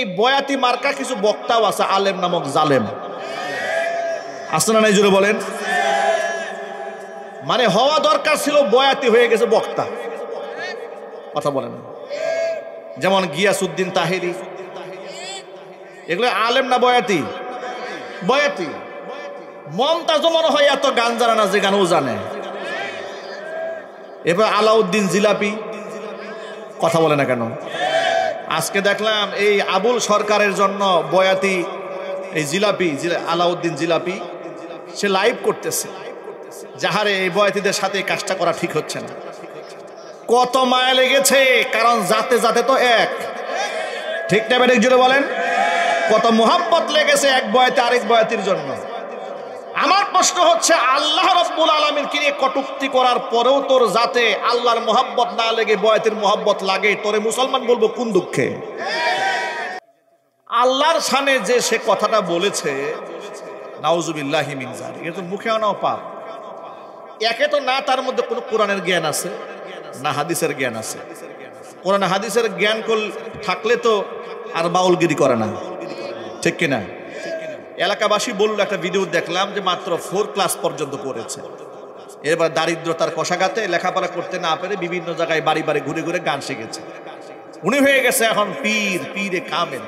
এই বয়াতি মার্কা কিছু বক্তাও আছে, আলেম নামক জালেম আছে না নাই, জুড়ে বলেন। মানে হওয়া দরকার ছিল বয়াতি, হয়ে গেছে বক্তা। কথা বলেন। যেমন গিয়াসউদ্দিন তাহেরি, এগুলো আলেম না বয়াতি? বয়াতি। মমতাজ মনে হয় এত গান জানে না যে গান ও জানে। এবার আলাউদ্দিন জিলাপি, কথা বলে না কেন? আজকে দেখলাম এই আবুল সরকারের জন্য বয়াতি এই জিলাপি, আলাউদ্দিন জিলাপি, সে লাইভ করতেছে, যাহারে এই বয়াতিদের সাথে কাজটা করা ঠিক হচ্ছে না। কত মায়া লেগেছে, কারণ জাতে জাতে তো এক, ঠিক না বেঠিক জুড়ে বলেন? কত মোহাব্বত লেগেছে এক বয়াতি আরেক বয়াতির জন্য। আমার প্রশ্ন হচ্ছে, আল্লাহ রাব্বুল আলামিনকে নিয়ে কটূক্তি করার পরেও তোর জাতে আল্লাহর মোহাব্বত না লেগে বয়াতির মোহাব্বত লাগে, তোরে মুসলমান বলবো কোন দুঃখে? আল্লাহর শানে যে সে কথাটা বলেছে, নাউজুবিল্লাহি মিন যালিক, এটা তো মুখে আনাও পাপ। একে তো না তার মধ্যে কোনো কোরআনের জ্ঞান আছে, না হাদিসের জ্ঞান আছে। কোরআন হাদিসের জ্ঞান থাকলে তো আর বাউলগিরি করে না, ঠিক কিনা? এলাকাবাসী বলল, একটা ভিডিও দেখলাম যে মাত্র 4 ক্লাস পর্যন্ত পড়েছে, এবার দারিদ্রতার কষাঘাতে লেখাপড়া করতে না পেরে বিভিন্ন জায়গায় বাড়ি বাড়ি ঘুরে ঘুরে গান শিখেছে। উনি হয়ে গেছে এখন পীর, পীরে কামেল।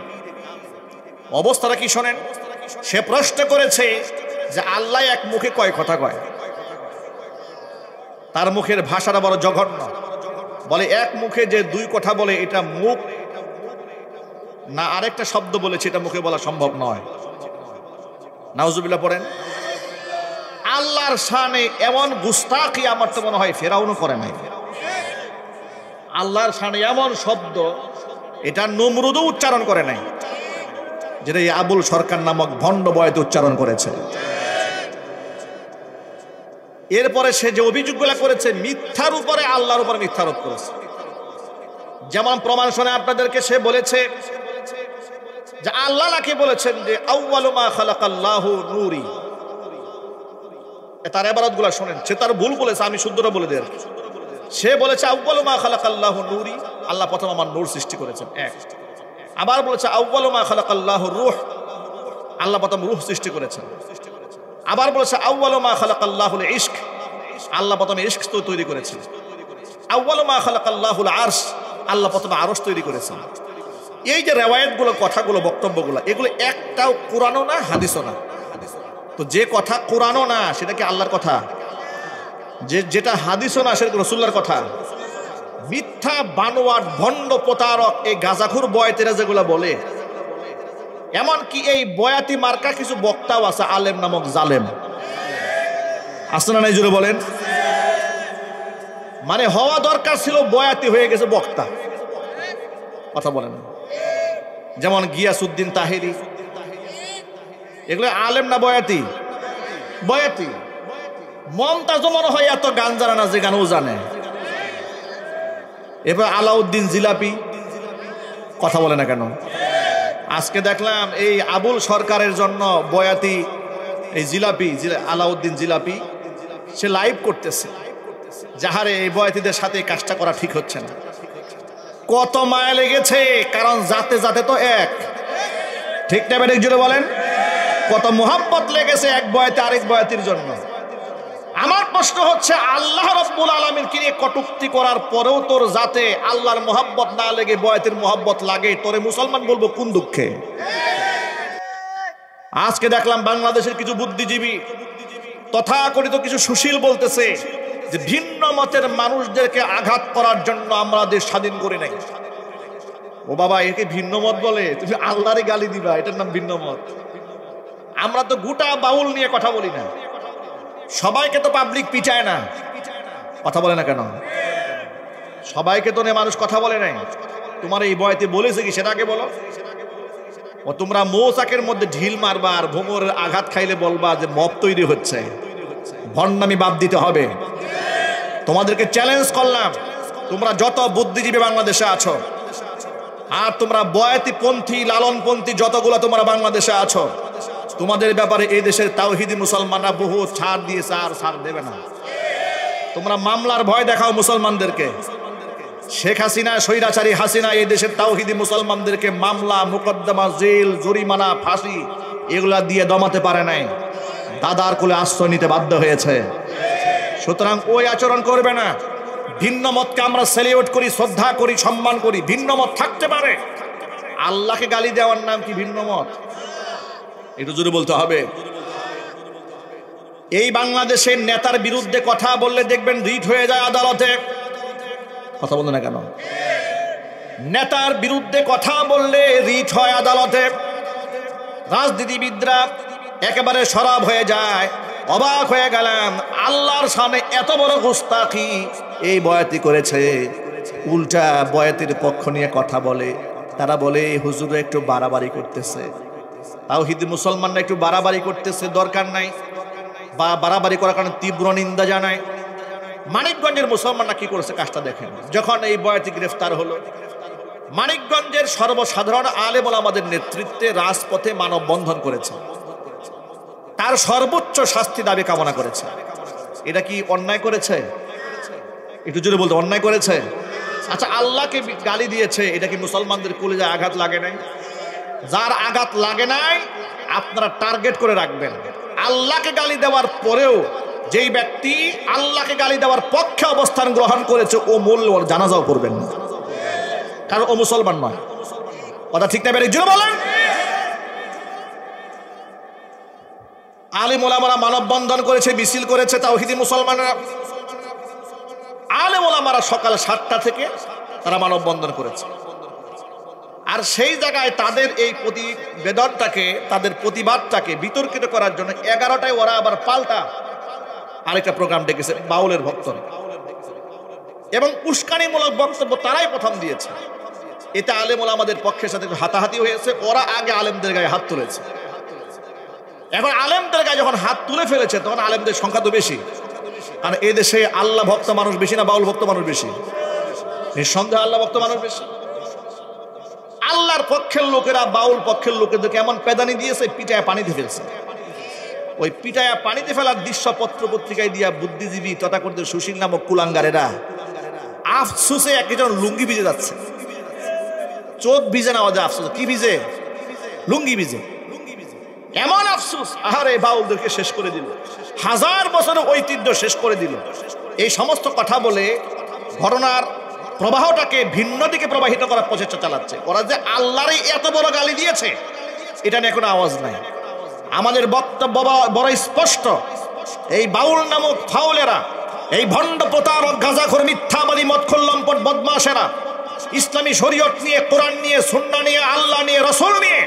অবস্থাটা কি শোনেন? সে প্রশ্ন করেছে যে আল্লাহ এক মুখে কয় কথা কয়? তার মুখের ভাষাটা বড় জঘন্য। বলে এক মুখে যে 2 কথা বলে, এটা মুখ না আরেকটা শব্দ বলেছে, এটা মুখে বলা সম্ভব নয়। নাউজুবিল্লাহ পড়েন। আল্লাহর শানে এমন গুস্তাখি আমার তো মনে হয় ফেরাউনও করে নাই। আল্লাহর শানে এমন শব্দ, এটা নমরুদও উচ্চারণ করে নাই, যেটা এই আবুল সরকার নামক ভণ্ড বয়াতি উচ্চারণ করেছে। এরপরে সে যে অভিযোগগুলো করেছে, মিথ্যার উপরে আল্লাহর উপরে মিথ্যারোপ করেছে। যেমন প্রমাণ শুনে আপনাদেরকে, সে বলেছে যে আল্লাহ নাকি বলেছেন যে আউয়ালু মা খালাকাল্লাহু নূরি। তার ইবারতগুলো শুনেন, সে তার ভুল বলেছে, আমি শুদ্ধটা বলে দেই। সে বলেছে আউয়ালু মা খালাকাল্লাহু নূরি, আল্লাহ প্রথম আমার নূর সৃষ্টি করেছেন, এক। আবার বলেছে আউয়ালু মা খালাকাল্লাহু রূহ, আল্লাহ প্রথম রূহ সৃষ্টি করেছেন। আবার বলেছে আউয়ালু মা খালাকাল্লাহুল ইশক, আল্লাহ প্রথম ইশক তৈরি করেছেন। আউয়ালু মা খালাকাল্লাহুল আরশ, আল্লাহ প্রথম আরশ তৈরি করেছেন। এই যে রিওয়ায়াতগুলো, কথাগুলো, বক্তব্যগুলো, এগুলো একটাও কোরআনও না, হাদিসও না। তো যে কথা কোরআনও না, সেটা কি আল্লাহর কথা? যেটা হাদিসও না, সেটা রাসূলুল্লাহর কথা? মিথ্যা বানোয়াট ভণ্ড প্রতারক এই গাজাখুর বয়াতিরা যেগুলো বলে, এমনকি এই বয়াতি মার্কা কিছু বক্তাও আছে, আলেম নামক জালেম আছে না নাই, জুড়ে বলেন। মানে হওয়া দরকার ছিল বয়াতি, হয়ে গেছে বক্তা। কথা বলেন। যেমন গিয়াসউদ্দিন তাহেরি, এগুলো আলেম না বয়াতি? বয়াতি। মমতাজ মনে হয় এত গান জানে না যে গান ও জানে। এবার আলাউদ্দিন জিলাপি, কথা বলে না কেন? আজকে দেখলাম এই আবুল সরকারের জন্য বয়াতি এই জিলাপি, আলাউদ্দিন জিলাপি, সে লাইভ করতেছে, যাহারে এই বয়াতিদের সাথে কাজটা করা ঠিক হচ্ছে না। কত মায়া লেগেছে, কারণ জাতে জাতে তো এক, ঠিক না বেঠিক জুড়ে বলেন? কত মোহাব্বত লেগেছে এক বয়াতি আরেক বয়াতির জন্য। আমার প্রশ্ন হচ্ছে, আল্লাহ রাব্বুল আলামিনকে নিয়ে কটূক্তি করার পরেও তোর জাতে আল্লাহর মোহাব্বত না লেগে বয়াতির মোহাব্বত লাগে, তোরে মুসলমান বলবো কোন দুঃখে? আজকে দেখলাম বাংলাদেশের কিছু বুদ্ধিজীবী, তথাকথিত কিছু সুশীল বলতেছে যে ভিন্ন মতের মানুষদেরকে আঘাত করার জন্য আমরা দেশ স্বাধীন করি নাই। ও বাবা, একে ভিন্ন মত বলে? তুমি আল্লাহরে গালি দিবা, এটার নাম ভিন্ন মত? আমরা তো গোটা বাউল নিয়ে কথা বলি না, সবাইকে তো পাবলিক পিটায় না। কথা বলে না কেন? সবাইকে তো নিয়ে মানুষ কথা বলে নাই। তোমার এই বয়াতি বলেছে কি সেটাকে বলো। ও তোমরা মৌচাকের মধ্যে ঢিল মারবা আর ভোমরের আঘাত খাইলে বলবা যে মব তৈরি হচ্ছে। ভণ্ডামি বাদ দিতে হবে। তোমাদেরকে চ্যালেঞ্জ করলাম, তোমরা যত বুদ্ধিজীবী বাংলাদেশে আছো, আর তোমরা বয়াতি পন্থী, লালনপন্থী যতগুলো তোমরা বাংলাদেশে আছো, তোমাদের ব্যাপারে এই দেশের তাওহীদি মুসলমানরা বহু ছাড় দিয়েছে, আর ছাড় দেবে না। তোমরা মামলার ভয় দেখাও মুসলমানদেরকে, শেখ হাসিনা, স্বৈরাচারী হাসিনা এই দেশের তাওহীদি মুসলমানদেরকে মামলা, মুকদ্দমা, জেল, জরিমানা, ফাঁসি এগুলা দিয়ে দমাতে পারে নাই, দাদার কোলে আশ্রয় নিতে বাধ্য হয়েছে। সুতরাং ওই আচরণ করবে না। ভিন্ন মতকে আমরা সেলিব্রেট করি, শ্রদ্ধা করি, সম্মান করি। ভিন্ন মত থাকতে পারে, আল্লাহকে গালি দেওয়ার নাম কি ভিন্ন মত? একটু জোরে বলতে হবে। এই বাংলাদেশের নেতার বিরুদ্ধে কথা বললে দেখবেন রিট হয়ে যায় আদালতে। কথা বলতে না কেন? নেতার বিরুদ্ধে কথা বললে রিট হয় আদালতে। রাজনীতিবিদরা একেবারে শরাব হয়ে যায়। অবাক হয়ে গেলাম, আল্লাহর সামনে এত বড় গুস্তাখি এই বয়াতি করেছে। উল্টা বয়াতির পক্ষ নিয়ে কথা বলে। তারা বলে হুজুর একটু বাড়াবাড়ি করতেছে, তাওহীদি মুসলমানরা একটু বাড়াবাড়ি করতেছে, দরকার নাই, বা বাড়াবাড়ি করার কারণে তীব্র নিন্দা জানায়। মানিকগঞ্জের মুসলমানরা কি করেছে কাজটা দেখেন। যখন এই বয়াতি গ্রেফতার হলো, মানিকগঞ্জের সর্বসাধারণ আলেম ওলামাদের নেতৃত্বে রাজপথে মানববন্ধন করেছে, তার সর্বোচ্চ শাস্তি দাবি কামনা করেছে। এটা কি অন্যায় করেছে? একটু জোরে বলতে, অন্যায় করেছে? আচ্ছা, আল্লাহকে গালি দিয়েছে, এটা কি মুসলমানদের কলিজায় আঘাত লাগে নাই? যার আঘাত লাগে নাই আপনারা টার্গেট করে রাখবেন। আল্লাহকে গালি দেওয়ার পরেও যেই ব্যক্তি আল্লাহকে গালি দেওয়ার পক্ষে অবস্থান গ্রহণ করেছে, ও মূল্য ওর জানাজাও করবেন না, কারণ ও মুসলমান নয়। কথা ঠিক না? জোরে বলেন। আলেম ওলামারা মানববন্ধন করেছে, মিছিল করেছে, তাওহীদি মুসলমানরা। আলেম ওলামারা সকাল 7টা থেকে তারা মানববন্ধন করেছে। আর সেই জায়গায় তাদের এই প্রতিবেদনটাকে, তাদের প্রতিবাদটাকে বিতর্কিত করার জন্য 11টায় ওরা আবার পাল্টা আরেকটা প্রোগ্রাম ডেকেছে, বাউলের ভক্তরা, এবং উস্কানিমূলক বক্তব্য তারাই প্রথম দিয়েছে। এতে আলেম ওলামাদের পক্ষের সাথে হাতাহাতি হয়েছে। ওরা আগে আলেমদের গায়ে হাত তুলেছে। এখন আলেমদের গায়ে যখন হাত তুলে ফেলেছে, তখন আলেমদের সংখ্যা তো বেশি। আর এই দেশে আল্লাহ ভক্ত মানুষ বেশি না বাউল ভক্ত মানুষ বেশি? নিঃসন্দেহে আল্লাহ ভক্ত মানুষ বেশি। আল্লাহর পক্ষের লোকেরা বাউল পক্ষের লোকেদেরকে এমন পেদানি দিয়েছে, পিটায় পানিতে ফেলছে। ওই পিটায়া পানিতে ফেলার দৃশ্য পত্র পত্রিকায় দিয়া বুদ্ধিজীবী তথাকথিত সুশীল নামক কুলাঙ্গারেরা আফসোসে একজন লুঙ্গি ভিজে যাচ্ছে। চোখ ভিজে না, ওদের আফসোস কি ভিজে? লুঙ্গি ভিজে। এমন আফসোস, আহারে বাউলদেরকে শেষ করে দিল, 1000 বছরের ঐতিহ্য শেষ করে দিল। এই সমস্ত কথা বলে ঘটনার প্রবাহটাকে ভিন্ন দিকে প্রবাহিত করার প্রচেষ্টা চালাচ্ছে। ওরা যে আল্লাহরই এত বড় গালি দিয়েছে, এটা নিয়ে কোনো আওয়াজ নাই। আমাদের বক্তব্য বড় স্পষ্ট। এই বাউল নামক ফাউলেরা, এই ভণ্ড প্রতারক, গাঁজাখোর, মিথ্যাবাদী, মদখোর, লম্পট, বদমাশেরা ইসলামী শরীয়ত নিয়ে, কোরআন নিয়ে, সুন্নাহ নিয়ে, আল্লাহ নিয়ে, রাসূল নিয়ে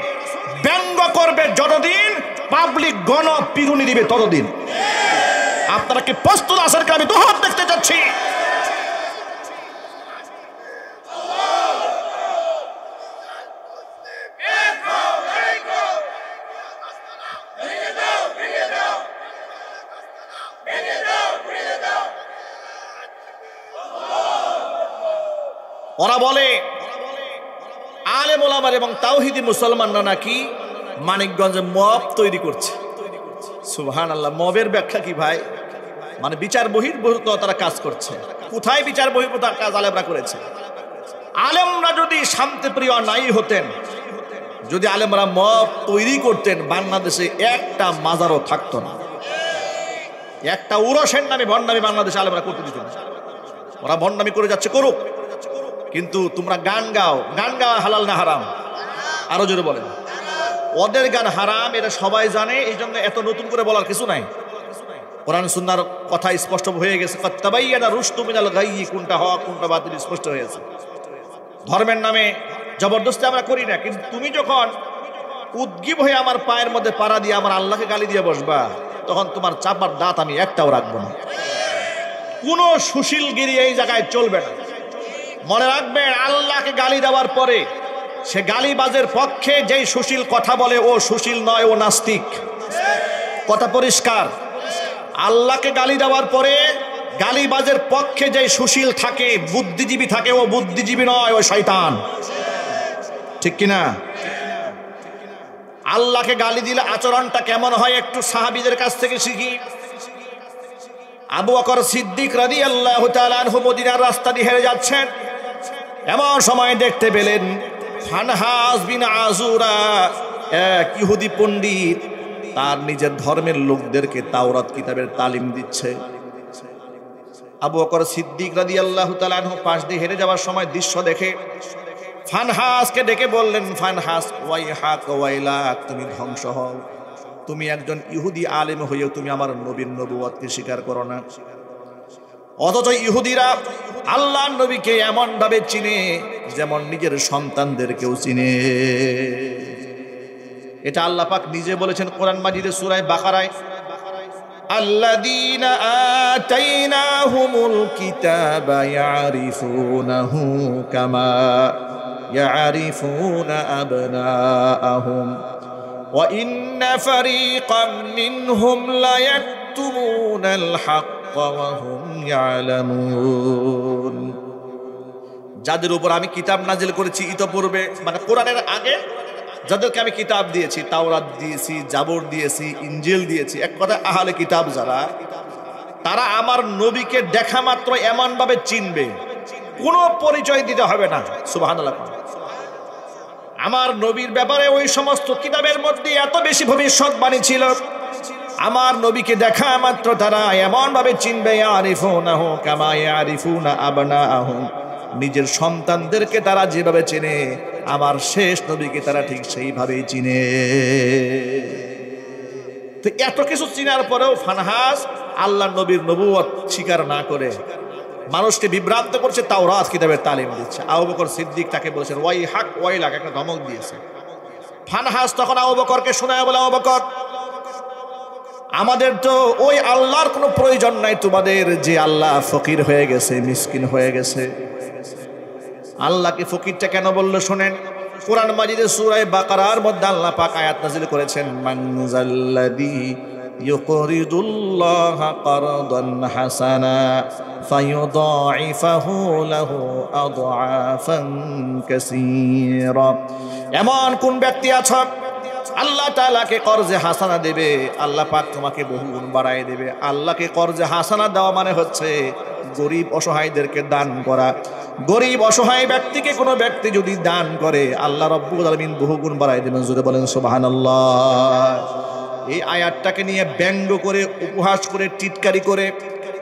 ব্যঙ্গ করবে যতদিন, পাবলিক গণ পিরুনি দিবে ততদিন। আপনারা কি প্রস্তুত আছেন? আমি দুহাত দেখতে যাচ্ছি। ওরা বলে আলেম ওলামার এবং তাওহীদি মুসলমানরা নাকি মানিকগঞ্জে মব তৈরি করছে। সুবহানাল্লাহ। মবের ব্যাখ্যা কি ভাই? মানে বিচার বহির্ভূত তারা কাজ করছে। কোথায় বিচার বহির্ভূত কাজ আলেমরা করেছে? আলেমরা যদি শান্তিপ্রিয় নাই হতেন, যদি আলেমরা মব তৈরি করতেন, বাংলাদেশে একটা মাজারও থাকতো না। একটা উরসের নামে ভণ্ডামি বাংলাদেশে আলেমরা করতে দিত না। ওরা ভণ্ডামি করে যাচ্ছে, করুক, কিন্তু তোমরা গান গাও। গান গাওয়া হালাল না হারাম? আরো জোরে বলেন। ওদের গান হারাম, এটা সবাই জানে, এই জন্য এত নতুন করে বলার কিছু নাই। কোরআন সুন্নাহর কথা স্পষ্ট হয়ে গেছে। কদ তাবায়্যানা রুশদু মিনাল গায়য়ি, কোনটা হক কোনটা বাতিল স্পষ্ট হয়েছে। ধর্মের নামে জবরদস্তি আমরা করি না, কিন্তু তুমি যখন উদ্গীব হয়ে আমার পায়ের মধ্যে পাড়া দিয়ে আমার আল্লাহকে গালি দিয়ে বসবা, তখন তোমার চাপার দাঁত আমি একটাও রাখবো না। কোন সুশীলগিরি এই জায়গায় চলবে না। মনে রাখবেন, আল্লাহকে গালি দেওয়ার পরে সে গালিবাজের পক্ষে যেই সুশীল কথা বলে, ও সুশীল নয়, ও নাস্তিক। কথা পরিষ্কার। আল্লাহকে গালি দেওয়ার পরে গালিবাজের পক্ষে যেই সুশীল থাকে, বুদ্ধিজীবী থাকে, ও বুদ্ধিজীবী নয়, ও শয়তান। ঠিক কিনা? আল্লাহকে গালি দিলে আচরণটা কেমন হয় একটু সাহাবীদের কাছ থেকে শিখি। আবু বকর সিদ্দিক রাদিয়াল্লাহু তাআলা আনহু মদিনার রাস্তা দিয়ে হেঁটে যাচ্ছেন। এমন সময় দেখতে পেলেন ফানহাস বিন আযুরা, এক ইহুদি পণ্ডিত, তার নিজের ধর্মের লোকদেরকে তাওরাত কিতাবের তালিম দিচ্ছে। আবু বকর সিদ্দিক রাদিয়াল্লাহু তাআলা আনহু পাশ দিয়ে হেঁটে যাওয়ার সময় দৃশ্য দেখে ফানহাসকে ডেকে বললেন, ফানহাস, ওয়াইহাক ওয়াইলাক, তুমি ধ্বংস হও, তুমি একজন ইহুদি আলেম হয়েও তুমি আমার নবীর নবুয়তকে স্বীকার করো না। অথচ ইহুদিরা আল্লাহর নবীকে এমন ভাবে চিনে যেমন নিজের সন্তানদেরকেও চিনে। এটা আল্লাহ পাক নিজে বলেছেন কোরআন মাজিদের সূরা বাকারায়, আল্লাযীনা আতাইনাহুমুল কিতাবা ইয়ারিফুনাহু কামা ইয়ারিফুনা আবনাআহুম ওয়া ইন্না ফারীকাম মিনহুম লা ইয়াকতুমুনাল হাক্কা ওয়া হুম ইয়ালামুন। যাদের উপর আমি কিতাব নাজিল করেছি ইতপূর্বে, মানে কোরআনের আগে যাদেরকে আমি কিতাব দিয়েছি, তাওরাত দিয়েছি, জাবর দিয়েছি, ইনজিল দিয়েছি, এক কথা আহলে কিতাব যারা, তারা আমার নবীকে দেখা মাত্র এমন ভাবে চিনবে, কোনো পরিচয় দিতে হবে না। সুবহানাল্লাহ। আমার নবীর ব্যাপারে ওই সমস্ত কিতাবের মধ্যে এত বেশি ভবিষ্যৎবাণী ছিল, আমার নবীকে দেখা মাত্র তারা এমন ভাবে চিনবে, ইয়ারিফুনাহু কামা ইয়ারিফুনা আবনাআহুম, নিজের সন্তানদেরকে তারা যেভাবে চেনে আমার শেষ নবীকে তারা ঠিক সেইভাবেই চিনে। তো এত কিছু চিনার পরেও ফানহাস আল্লাহ নবীর নবুয়ত স্বীকার না করে মানুষকে বিভ্রান্ত করছে, তাওরাত কিতাবের তালিম দিচ্ছে। আবু বকর সিদ্দিক তাকে বলেছেন, ওয়াই হাক ওয়াইলাক, একটা ধমক দিয়েছে। ফানহাস তখন আবু বকরকে শোনায় বলে, আবু বকর, আমাদের তো ওই আল্লাহর কোনো প্রয়োজন নাই তোমাদের, যে আল্লাহ ফকির হয়ে গেছে, মিসকিন হয়ে গেছে। আল্লাহকে ফকিরটা কেন বললো শোনেন, কোরআন মাজিদের সূরা বাকারার মধ্যে আল্লাহ পাক আয়াত নাযিল করেছেন, মান যাল্লাযী ইউকরিদুল্লাহা কারদান হাসানা ফায়ুদাইফাহু লাহু আদআফান কাসীরা। এমন কোন ব্যক্তি আছে আল্লাহ তাআলাকে কর্জে হাসানা দেবে, আল্লাহ পাক তোমাকে বহুগুণ বাড়ায় দেবে। আল্লাহকে কর্জে হাসানা দেওয়া মানে হচ্ছে গরিব অসহায়দেরকে দান করা। গরিব অসহায় ব্যক্তিকে কোনো ব্যক্তি যদি দান করে আল্লাহ রাব্বুল আলামিন বহুগুণ বাড়ায় দেবেন। জোরে বলেন সুবহানাল্লাহ। এই আয়াতটাকে নিয়ে ব্যঙ্গ করে, উপহাস করে, টিটকারি করে,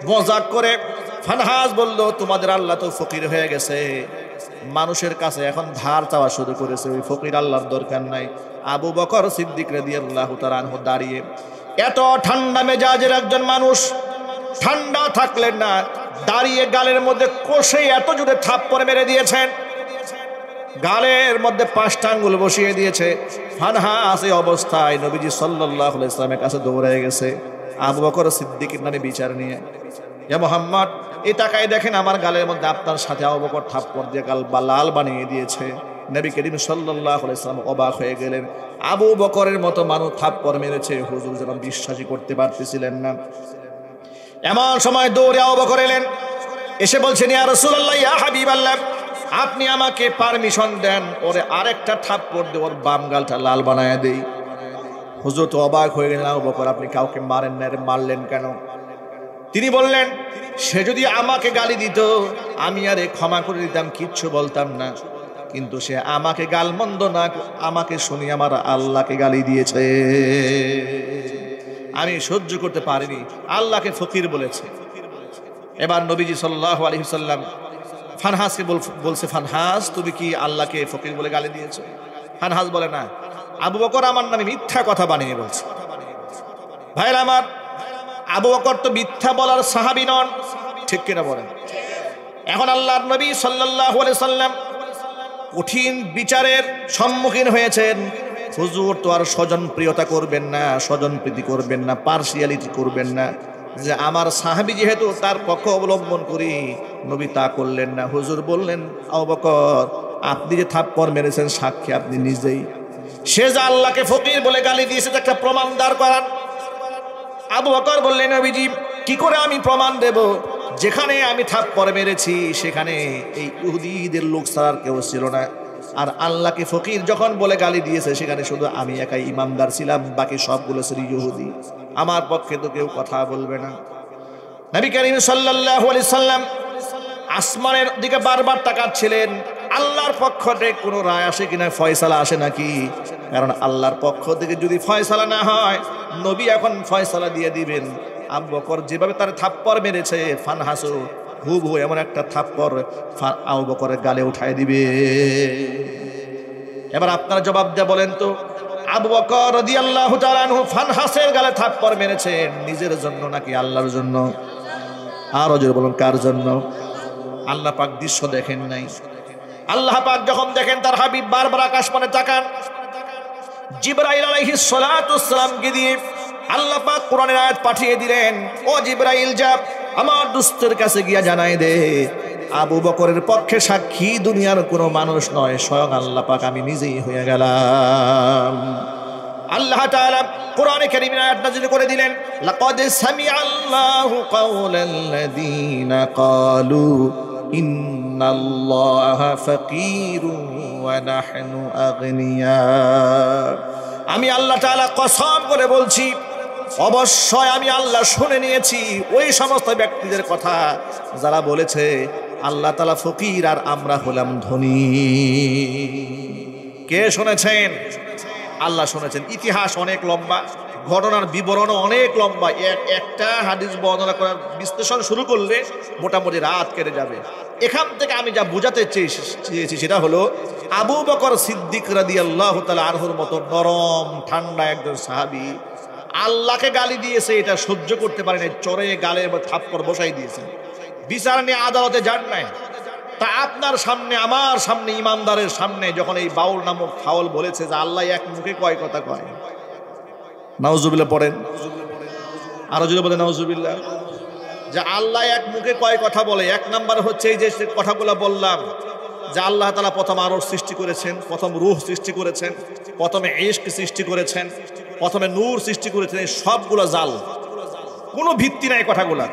মজাক করে ফানহাস বলল, তোমাদের আল্লাহ তো ফকির হয়ে গেছে, মানুষের কাছে এখন ধার চাওয়া শুরু করেছে, ওই ফকির আল্লাহর দরকার নাই। আবু বকর সিদ্দিক রাদিয়াল্লাহু তাআলা আনহু দাঁড়িয়ে, এত ঠান্ডা মেজাজের একজন মানুষ, ঠান্ডা থাকলেন না, দাঁড়িয়ে গালের মধ্যে কষে এত জোরে থাপ্পড় মেরে দিয়েছেন, গালের মধ্যে 5টা আঙ্গুল বসিয়ে দিয়েছে। ফানহাস এই অবস্থায় নবীজি সাল্লাল্লাহু আলাইহি ওয়াসাল্লামের কাছে দৌড়ে গেছে আবু বকর সিদ্দিকের নামে বিচার নিয়ে, ইয়া মুহাম্মদ, এই তাকায় দেখেন আমার গালের মধ্যে আপনার সাথে আবু বকর থাপ্পড় দিয়ে গাল লাল বানিয়ে দিয়েছে। নবী করিম সাল্লাল্লাহু আলাইহি ওয়াসাল্লাম অবাক হয়ে গেলেন, আবু বকরের মতো মানুষ থাপ্পড় মেরেছে, হুজুর যেন বিশ্বাসই করতে পারতেছিলেন না। এমন সময় দৌড়ে আবু বকর এলেন, এসে বলছেন, ইয়া রাসূলুল্লাহ, ইয়া হাবিবাল্লাহ, আপনি আমাকে পারমিশন দেন, ওরে আরেকটা থাপ্পড় দিয়ে ওর বাম গালটা লাল বানায় দেই। হুজুর তো অবাক হয়ে গেলেন, আবু বকর আপনি কাউকে মারেন না, মারলেন কেন? তিনি বললেন, সে যদি আমাকে গালি দিত আমি আরে ক্ষমা করে দিতাম, কিচ্ছু বলতাম না, কিন্তু সে আমাকে গালমন্দ না, আমাকে শুনি আমার আল্লাহকে গালি দিয়েছে, আমি সহ্য করতে পারিনি, আল্লাহকে ফকির বলেছে। এবার নবীজি সাল্লাল্লাহু আলাইহি ওয়াসাল্লাম ফানহাসকে বলছে, ফানহাস তুমি কি আল্লাহকে ফকির বলে গালি দিয়েছো? ফানহাস বলে, না, আবু বকর আমার নামে মিথ্যা কথা বানিয়ে বলছে। ভাইরা আমার, আবু বকর তো মিথ্যা বলার সাহাবী নন, ঠিক কিনা বলেন? এখন আল্লাহর নবী সাল্লাল্লাহু আলাইহি ওয়াসাল্লাম কঠিন বিচারের সম্মুখীন হয়েছেন। হুজুর তো আর স্বজনপ্রিয়তা করবেন না, স্বজনপ্রীতি করবেন না, পার্সিয়ালিটি করবেন না, যে আমার সাহাবী যেহেতু তার পক্ষ অবলম্বন করি, নবী তা করলেন না। হুজুর বললেন, আবু বকর আপনি যে থাপ্পড় মেরেছেন সাক্ষী আপনি নিজেই, সে যে আল্লাহকে ফকির বলে গালি দিয়েছে একটা প্রমাণ দাঁড় করান। আবু বকর বললেন, নবীজি কি করে আমি প্রমাণ দেব? যেখানে আমি থাপ্পড় মেরেছি সেখানে এই ইহুদিদের লোক ছাড়া কেউ ছিল না, আর আল্লাহকে ফকির যখন বলে গালি দিয়েছে সেখানে শুধু আমি একাই ইমানদার ছিলাম, বাকি সবগুলো ছিল ইহুদি, আমার পক্ষে তো কেউ কথা বলবে না। নবী করিম সাল্লাল্লাহু আলাইহি সাল্লাম আসমানের দিকে বারবার তাকাচ্ছিলেন, আল্লাহর পক্ষ থেকে কোনো রায় আসে কিনা, ফয়সালা আসে নাকি। কারণ আল্লাহর পক্ষ থেকে যদি ফয়সালা না হয়, নবী এখন ফয়সালা দিয়ে দিবেন। আবু বকর যেভাবে তার থাপ্পড় মেরেছে, ফানহাসু হুবহু এমন একটা থাপ্পড় আবু বকরের গালে উঠায় দিবে। এবার আপনারা জবাব দিয়ে বলেন তো, আবু বকর রাদিয়াল্লাহু তাআলা আনহু ফানহাসের গালে থাপ্পড় মেরেছেন নিজের জন্য নাকি আল্লাহর জন্য? আরো জোরে বলুন, কার জন্য? আল্লাহ পাক দৃশ্য দেখেন নাই? আল্লাহ পাক যখন দেখেন তার হাবিব বারবার আকাশপানে তাকান, জিবরাইল আলাইহিস সালাতু ওয়াস সালামকে দিয়ে আল্লাহ পাক কোরআনের আয়াত পাঠিয়ে দিলেন, ও জিবরাইল যা আমার দোস্তের কাছে গিয়া জানাই দে, আবু বকরের পক্ষে সাক্ষী দুনিয়ার কোনো মানুষ নয়, স্বয়ং আল্লাহ পাক আমি নিজেই হয়ে গেলাম। আল্লাহ তাআলা কোরআনে কারীমের আয়াত নাযিল করে দিলেন, লাকাদ সামিআল্লাহু কাওলাল্লাযীনা ক্বালু ইন্নাল্লাহা ফাকীরুন ওয়া নাহনু আগনিয়া। আমি আল্লাহ তাআলা কসম করে বলছি, অবশ্যই আমি আল্লাহ শুনে নিয়েছি ওই সমস্ত ব্যক্তিদের কথা যারা বলেছে আল্লাহ তাআলা ফকির আর আমরা হলাম ধনী। কে শুনেছেন? আল্লাহ শুনেছেন। ইতিহাস অনেক লম্বা, ঘটনার বিবরণও অনেক লম্বা। একটা হাদিস বর্ণনা করার বিশ্লেষণ শুরু করলে মোটামুটি রাত কেটে যাবে। এখান থেকে আমি যা বোঝাতে চেয়েছি সেটা হলো, আবু বকর সিদ্দিক রাদিয়াল্লাহু তাআলা আনহুর মতো নরম ঠান্ডা একজন সাহাবী আল্লাহকে গালি দিয়েছে, এটা সহ্য করতে পারে না, চড়ে গালে থাপ্পড় বসাই দিয়েছেন। বিচার নিয়ে আদালতে যান নাই। তা আপনার সামনে, আমার সামনে, ইমানদারের সামনে যখন এই বাউল নামক ফাউল বলেছে যে আল্লাহ এক মুখে কয় কথা কয়, নাউজুবিল্লাহ পড়েন, আরো যদি বলেন নাউজুবিল্লাহ, যে আল্লাহ এক মুখে কয় কথা বলে। এক নাম্বার হচ্ছে এই যে কথাগুলো বললাম, যে আল্লাহ তাআলা প্রথম আরশ সৃষ্টি করেছেন, প্রথম রূহ সৃষ্টি করেছেন, প্রথমে ইশক সৃষ্টি করেছেন, প্রথমে নূর সৃষ্টি করেছেন। এই সবগুলো জাল, কোনো ভিত্তি নাই কথাগুলা।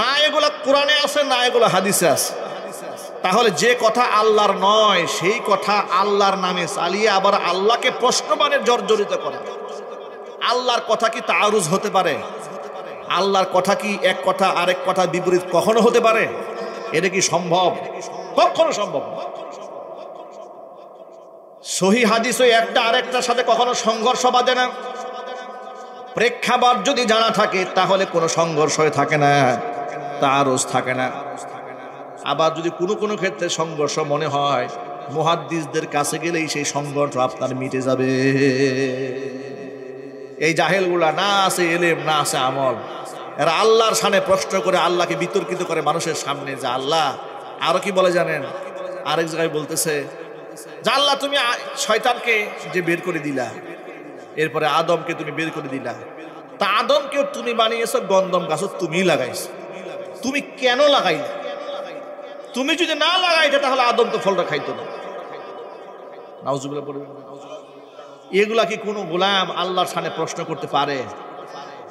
না এগুলা কোরআনে আছে, না এগুলো হাদিসে আছে। তাহলে যে কথা আল্লাহর নয় সেই কথা আল্লাহর নামে চালিয়ে আবার আল্লাহকে প্রশ্নবাণের জর্জরিত করা। আল্লাহর কথা কি তাআরুজ হতে পারে? আল্লাহর কথা কি এক কথা আরেক কথা বিপরীত কখনো হতে পারে? এটা কি সম্ভব? কখনো সম্ভব না। সহিহ হাদিসে একটা আরেকটার সাথে কখনো সংঘর্ষ বাঁধে না। প্রেক্ষাপট যদি জানা থাকে তাহলে কোনো সংঘর্ষ থাকে না, তাআরুজ থাকে না। আবার যদি কোনো কোনো ক্ষেত্রে সংঘর্ষ মনে হয়, মুহাদ্দিসদের কাছে গেলেই সেই সংঘর্ষ আপনার মিটে যাবে। এই জাহেলগুলা না আছে ইলম, না আছে আমল, এরা আল্লাহর সামনে প্রশ্ন করে আল্লাহকে বিতর্কিত করে মানুষের সামনে। যে আল্লাহ আরো কি বলে জানেন? আরেক জায়গায় বলতেছে যে আল্লাহ তুমি শয়তানকে যে বের করে দিলা, এরপরে আদমকে তুমি বের করে দিলা, তা আদমকেও তুমি বানিয়েছো, গন্ধম গাছও তুমি লাগাইছো, তুমি কেন লাগাইলা? তুমি যদি না লাগাইতে তাহলে আদম তো ফলটা খাইতো না। নাউজুবিল্লাহ পড়বেন। এগুলা কি কোনো গোলাম আল্লাহর সামনে প্রশ্ন করতে পারে?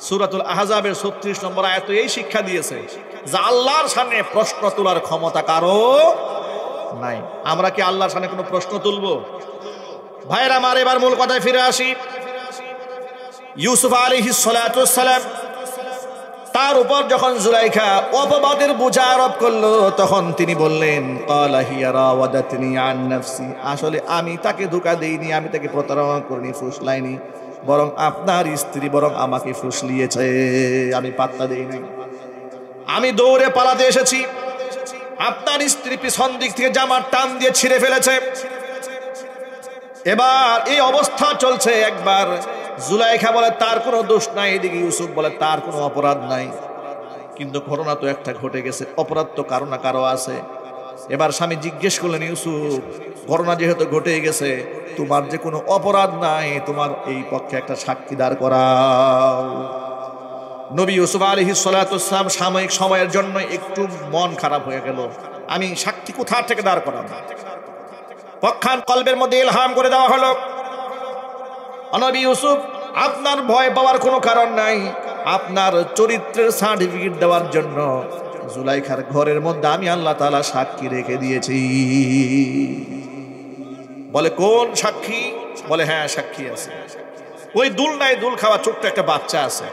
সূরাতুল আহজাবের 36 নম্বর আয়াত এই শিক্ষা দিয়েছে যে আল্লাহর সামনে প্রশ্ন তোলার ক্ষমতা কারো নাই। আমরা কি আল্লাহর সামনে কোনো প্রশ্ন তুলবো? ভাইরা আমার, এবার মূল কথায় ফিরে আসি। ইউসুফ আলাইহিস সালাতু ওয়াস সালাম তার উপর যখন জুলাইখা অপবাদের বোঝা আরোপ করলো, তখন তিনি বললেন, ক্বালা হিয়া রাওয়াদাতনি আন নাফসি, আসলে আমি তাকে ধোঁকা দেইনি, আমি তাকে প্রতারণা করিনি, ফুসলাইনি, বরং আপনার স্ত্রী বরং আমাকে ফুসলিয়েছে, আমি পাত্তা দেইনি। আমি দৌড়ে পালাতে এসেছি, আপনার স্ত্রী পিছন দিক থেকে জামার টান দিয়ে ছিঁড়ে ফেলেছে। এবার এই অবস্থা চলছে। একবার জুলাইখা বলে তার কোনো দোষ নাই, এদিকে ইউসুফ বলে তার কোনো অপরাধ নাই। কিন্তু ঘটনা তো একটা ঘটে গেছে, অপরাধ তো কারো না কারো আছে। এবার স্বামী জিজ্ঞেস করলেন, ইউসুফ ঘটনা যেহেতু ঘটে গেছে, তোমার যে কোনো অপরাধ নাই, তোমার এই পক্ষে একটা সাক্ষী দাঁড় করাও। নবী ইউসুফ আলাইহিস সালাতু ওয়াস সালাম সাময়িক সময়ের জন্য একটু মন খারাপ হয়ে গেল, আমি সাক্ষী কোথা থেকে দাঁড় করাবো? পক্ষান কলবের মধ্যে ইলহাম করে দেওয়া হলো, নবী ইউসুফ আপনার ভয় পাওয়ার কোনো কারণ নাই, আপনার চরিত্রের সার্টিফিকেট দেওয়ার জন্য জুলাইখার ঘরের মধ্যে আমি আল্লাহ তাআলা সাক্ষী রেখে দিয়েছি। বলে কোন সাক্ষী? বলে হ্যাঁ সাক্ষী আছে, ওই দুল নাই দুল খাওয়া ছোট্ট একটা বাচ্চা আছে,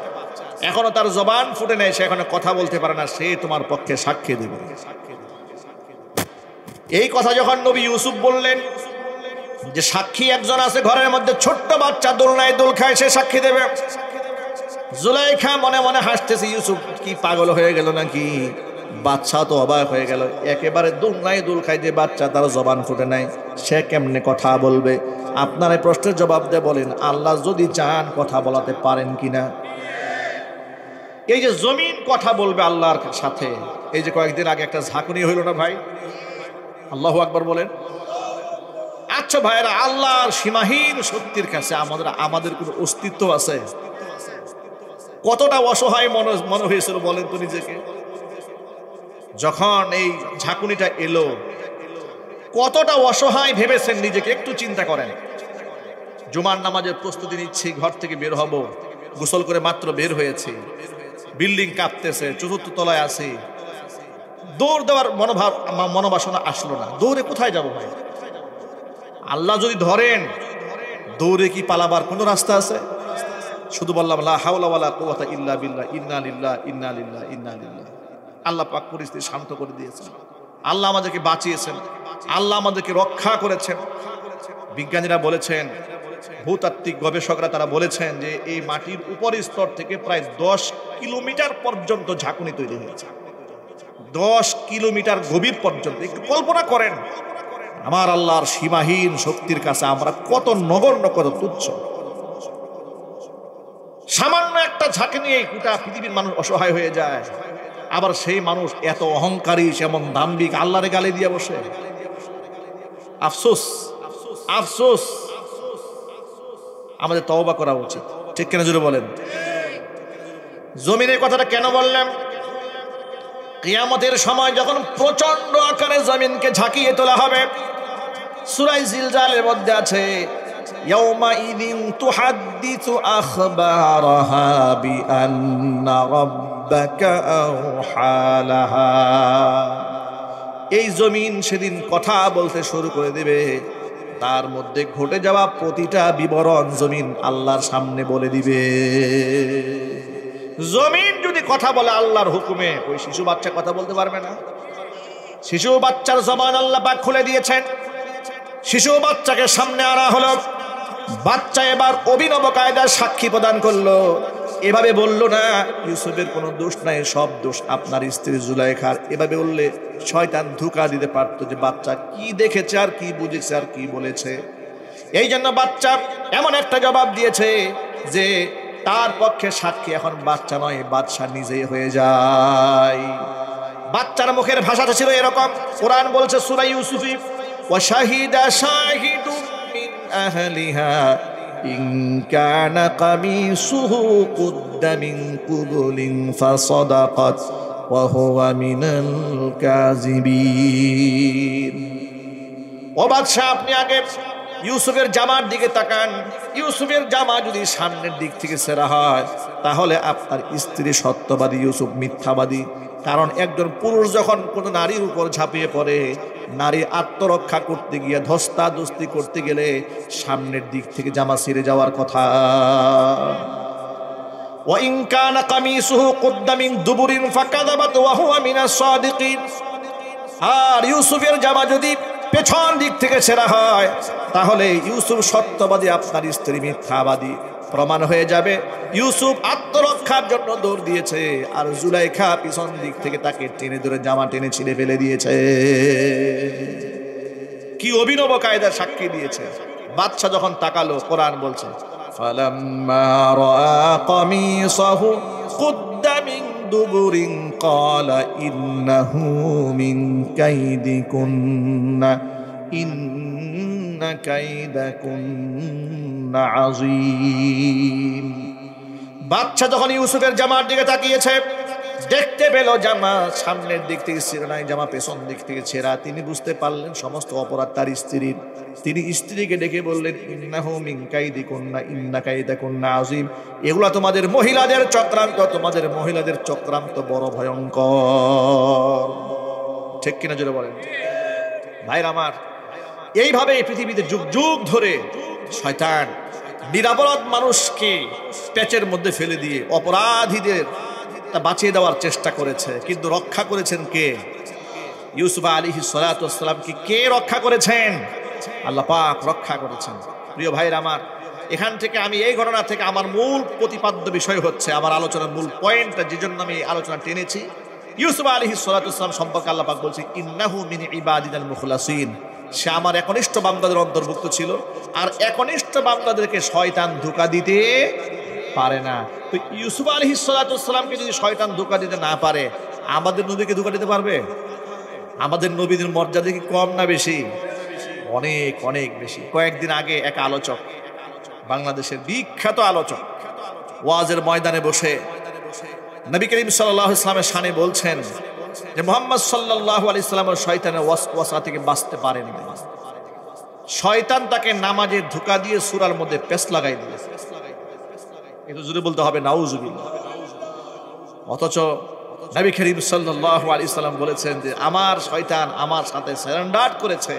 এখনো তার জবান ফুটে নেয়, সে এখনো কথা বলতে পারে না, সে তোমার পক্ষে সাক্ষী দেবে। এই কথা যখন নবী ইউসুফ বললেন যে সাক্ষী একজন আছে ঘরের মধ্যে, ছোট্ট বাচ্চা দোলনায় দোল খায়, সে সাক্ষী দেবে। জুলাইখা মনে মনে হাসতেছে, ইউসুফ কি পাগল হয়ে গেল নাকি? বাচ্চা তো অবাক হয়ে গেল, একেবারে দোলনায় দোল খায় যে বাচ্চা, তার জবান ফুটে নাই, সে কেমনে কথা বলবে? আপনার এই প্রশ্নের জবাব দিয়ে বলেন, আল্লাহ যদি চান কথা বলাতে পারেন কিনা? এই যে জমিন কথা বলবে আল্লাহর সাথে, এই যে কয়েকদিন আগে একটা ঝাঁকুনি হইল না ভাই, আল্লাহু আকবার বলেন। আচ্ছা ভাইরা, আল্লাহর সীমাহীন শক্তির কাছে আমাদের কোনো অস্তিত্ব আছে? কতটা অসহায় মনে হয়েছিল বলেন তো নিজেকে, যখন এই ঝাঁকুনিটা এলো, কতটা অসহায় ভেবেছেন নিজেকে, একটু চিন্তা করেন। জুমার নামাজের প্রস্তুতি নিচ্ছি, ঘর থেকে বের হব, গোসল করে মাত্র বের হয়েছি, বিল্ডিং কাঁপতেছে, চতুর্থ তলায় আছি, দৌড় দেওয়ার মনোবাসনা আসলো না, দৌড়ে কোথায় যাব ভাই? আল্লাহ যদি ধরেন, দৌড়ে কি পালাবার কোনো রাস্তা আছে? শুধু বললাম লা হাওলা ওয়ালা কুওয়াতা ইল্লা বিল্লাহ, ইন্না লিল্লাহি ইন্না লিল্লাহি ইন্না লিল্লাহি। আল্লাহ পাক পরিস্থিতি শান্ত করে দিয়েছেন, আল্লাহ আমাদেরকে বাঁচিয়েছেন, আল্লাহ আমাদেরকে রক্ষা করেছেন। বিজ্ঞানীরা বলেছেন, ভূতাত্ত্বিক গবেষকরা তারা বলেছেন যে এই মাটির উপরের স্তর থেকে প্রায় 10 কিলোমিটার পর্যন্ত ঝাঁকুনি তৈরি হয়েছে, 10 কিলোমিটার গভীর পর্যন্ত। একটু কল্পনা করেন, আমার আল্লাহর সীমাহীন শক্তির কাছে আমরা কত নগণ্য, কত তুচ্ছ। সামান্য একটা ঝাঁকি নিয়ে গোটা পৃথিবীর মানুষ অসহায় হয়ে যায়, আবার সেই মানুষ এত অহংকারী, এমন দাম্ভিক, আল্লাহরে গালি দিয়ে বসে। আফসোস, আফসোস। আমাদের তওবা করা উচিত, ঠিক কেন জুড়ে বলেন? জমিনের কথাটা কেন বললাম? কিয়ামতের সময় যখন প্রচন্ড আকারে জমিনকে ঝাঁকিয়ে তোলা হবে, সূরা জিলজালের মধ্যে আছে, ইয়াউমা ইদিন তুহাদ্দিসু আখবারাহা বিআন্না রাব্বাকা আওহা লাহা। এই জমিন সেদিন কথা বলতে শুরু করে দেবে, তার মধ্যে ঘটে যাওয়া প্রতিটা বিবরণ জমিন আল্লাহর সামনে বলে দিবে। জমিন যদি কথা বলে আল্লাহর হুকুমে, ওই শিশু বাচ্চা কথা বলতে পারবে না। শিশু বাচ্চার জবান আল্লাহ পাক খুলে দিয়েছেন, শিশু বাচ্চাকে সামনে আনা হলো, বাচ্চা এবার অভিনব কায়দায় সাক্ষী প্রদান করলো। এভাবে বলল না ইউসুফের কোনো দোষ নাই, সব দোষ আপনার স্ত্রী জুলাইখার। এভাবে বললে শয়তান ধোঁকা দিতে পারতো যে বাচ্চা কি দেখেছে আর কি বুঝেছে আর কি বলেছে। এই জন্য বাচ্চা এমন একটা জবাব দিয়েছে যে তার পক্ষে সাক্ষী এখন বাচ্চা নয়, বাদশা নিজেই হয়ে যায়। বাচ্চার মুখের ভাষাটা ছিল এরকম। কোরআন বলছে সূরা ইউসুফে, ওয়া শাহিদা শাহিদুম মিন আহলিহা ইন কানা কামিসুহু কুদ্দা মিন কুবুলিন ফাসাদাকাত ওয়া হুয়া মিনাল কাযিবিন। ও বাদশা, আপনি আগে ইউসুফের জামার দিকে তাকান। ইউসুফের জামা যদি সামনের দিক থেকে ছেঁড়া হয়, তাহলে আপনার স্ত্রী সত্যবাদী, ইউসুফ মিথ্যাবাদী। কারণ একজন পুরুষ যখন কোনো নারীর উপর ঝাঁপিয়ে পড়ে, নারী আত্মরক্ষা করতে গিয়ে, ধস্তাধস্তি করতে গেলে সামনের দিক থেকে জামা ছিঁড়ে যাওয়ার কথা। ওয়া ইন কানা কামিসুহু কুদ্দা মিন দুবুরিন ফাকাযাবাত ওয়া হুয়া মিনাস সাদিকিন। আর ইউসুফের জামা যদি পেছন দিক থেকে ছেঁড়া হয়, তাহলে ইউসুফ সত্যবাদী, আপনার স্ত্রী মিথ্যাবাদী প্রমাণ হয়ে যাবে। ইউসুফ আত্মরক্ষার জন্য দৌড় দিয়েছে, আর জুলাইখা পিছন দিক থেকে তাকে টেনে ধরে জামা টেনে ছিঁড়ে ফেলে দিয়েছে। কি অভিনব কায়দার সাক্ষী দিয়েছে। বাদশা যখন তাকালো, কোরআন বলছে, ফালাম্মা রাআ কামিসাহু কুদ্দা মিন দুবুরিন ক্বালা ইন্নাহু মিন কাইদিকুন্না ইন্না কাইদাকুন্না আযীম। বাদশা যখন ইউসুফের জামার দিকে তাকিয়েছে, দেখতে পেল জামা সামনের দিক থেকে ছেঁড়া নাই, জামা পেছন দিক থেকে ছেঁড়া। তিনি বুঝতে পারলেন সমস্ত অপরাধ তার স্ত্রীর। তিনি স্ত্রীকে ডেকে বললেন, ইন্নাহু মিন কাইদিকুন্না ইন্না কাইদাকুন্না আযীম। এগুলা তোমাদের মহিলাদের চক্রান্ত, তোমাদের মহিলাদের চক্রান্ত বড় ভয়ঙ্কর। ঠিক কিনা জোরে বলেন ভাইরা আমার। এইভাবে পৃথিবীতে যুগ যুগ ধরে শয়তান নিরপরাধ মানুষকে পেচের মধ্যে ফেলে দিয়ে অপরাধীদের তা বাঁচিয়ে দেওয়ার চেষ্টা করেছে, কিন্তু রক্ষা করেছেন কে? ইউসুফ আলাইহিস সালাতু ওয়াস সালামকে কে রক্ষা করেছেন? আল্লাহ পাক রক্ষা করেছেন। প্রিয় ভাইরা আমার, এখান থেকে আমি এই ঘটনা থেকে আমার মূল প্রতিপাদ্য বিষয় হচ্ছে, আমার আলোচনার মূল পয়েন্টটা যে জন্য আমি আলোচনা টেনেছি, ইউসুফ আলাইহিস সালাতু ওয়াস সালাম সম্পর্কে আল্লাহ পাক বলছে ইন্নাহু মিন ইবাদিনাল মুখলাসিন, সে আমার একনিষ্ঠ বান্দাদের অন্তর্ভুক্ত ছিল। আর একনিষ্ঠ বান্দাদেরকে শয়তান ধোঁকা দিতে পারে না। তো ইউসুফ আলাইহিস সালাতু ওয়াস সালামকে যদি শয়তান ধোঁকা দিতে না পারে, আমাদের নবীকে ধোঁকা দিতে পারবে? আমাদের নবীদের মর্যাদা কি কম না বেশি? অনেক অনেক বেশি। কয়েকদিন আগে এক আলোচক, বাংলাদেশের বিখ্যাত আলোচক, ওয়াজের ময়দানে বসে নবী করিম সাল্লাল্লাহু আলাইহি ওয়াসাল্লামের শানে বলছেন যে মুহাম্মদ সাল্লাল্লাহু আলাইহি ওয়াসাল্লাম শয়তানের ওয়াসওয়াসা থেকে বাঁচতে পারেন না। শয়তান তাকে নামাজে ধোঁকা দিয়ে সূরার মধ্যে পেচ লাগাই দিয়েছে। একটু জোরে বলতে হবে নাউজুবিল্লাহ। অথচ নবী করিম সাল্লাল্লাহু আলাইহি ওয়াসাল্লাম বলেছেন যে আমার শয়তান আমার সাথে সারেন্ডার করেছে,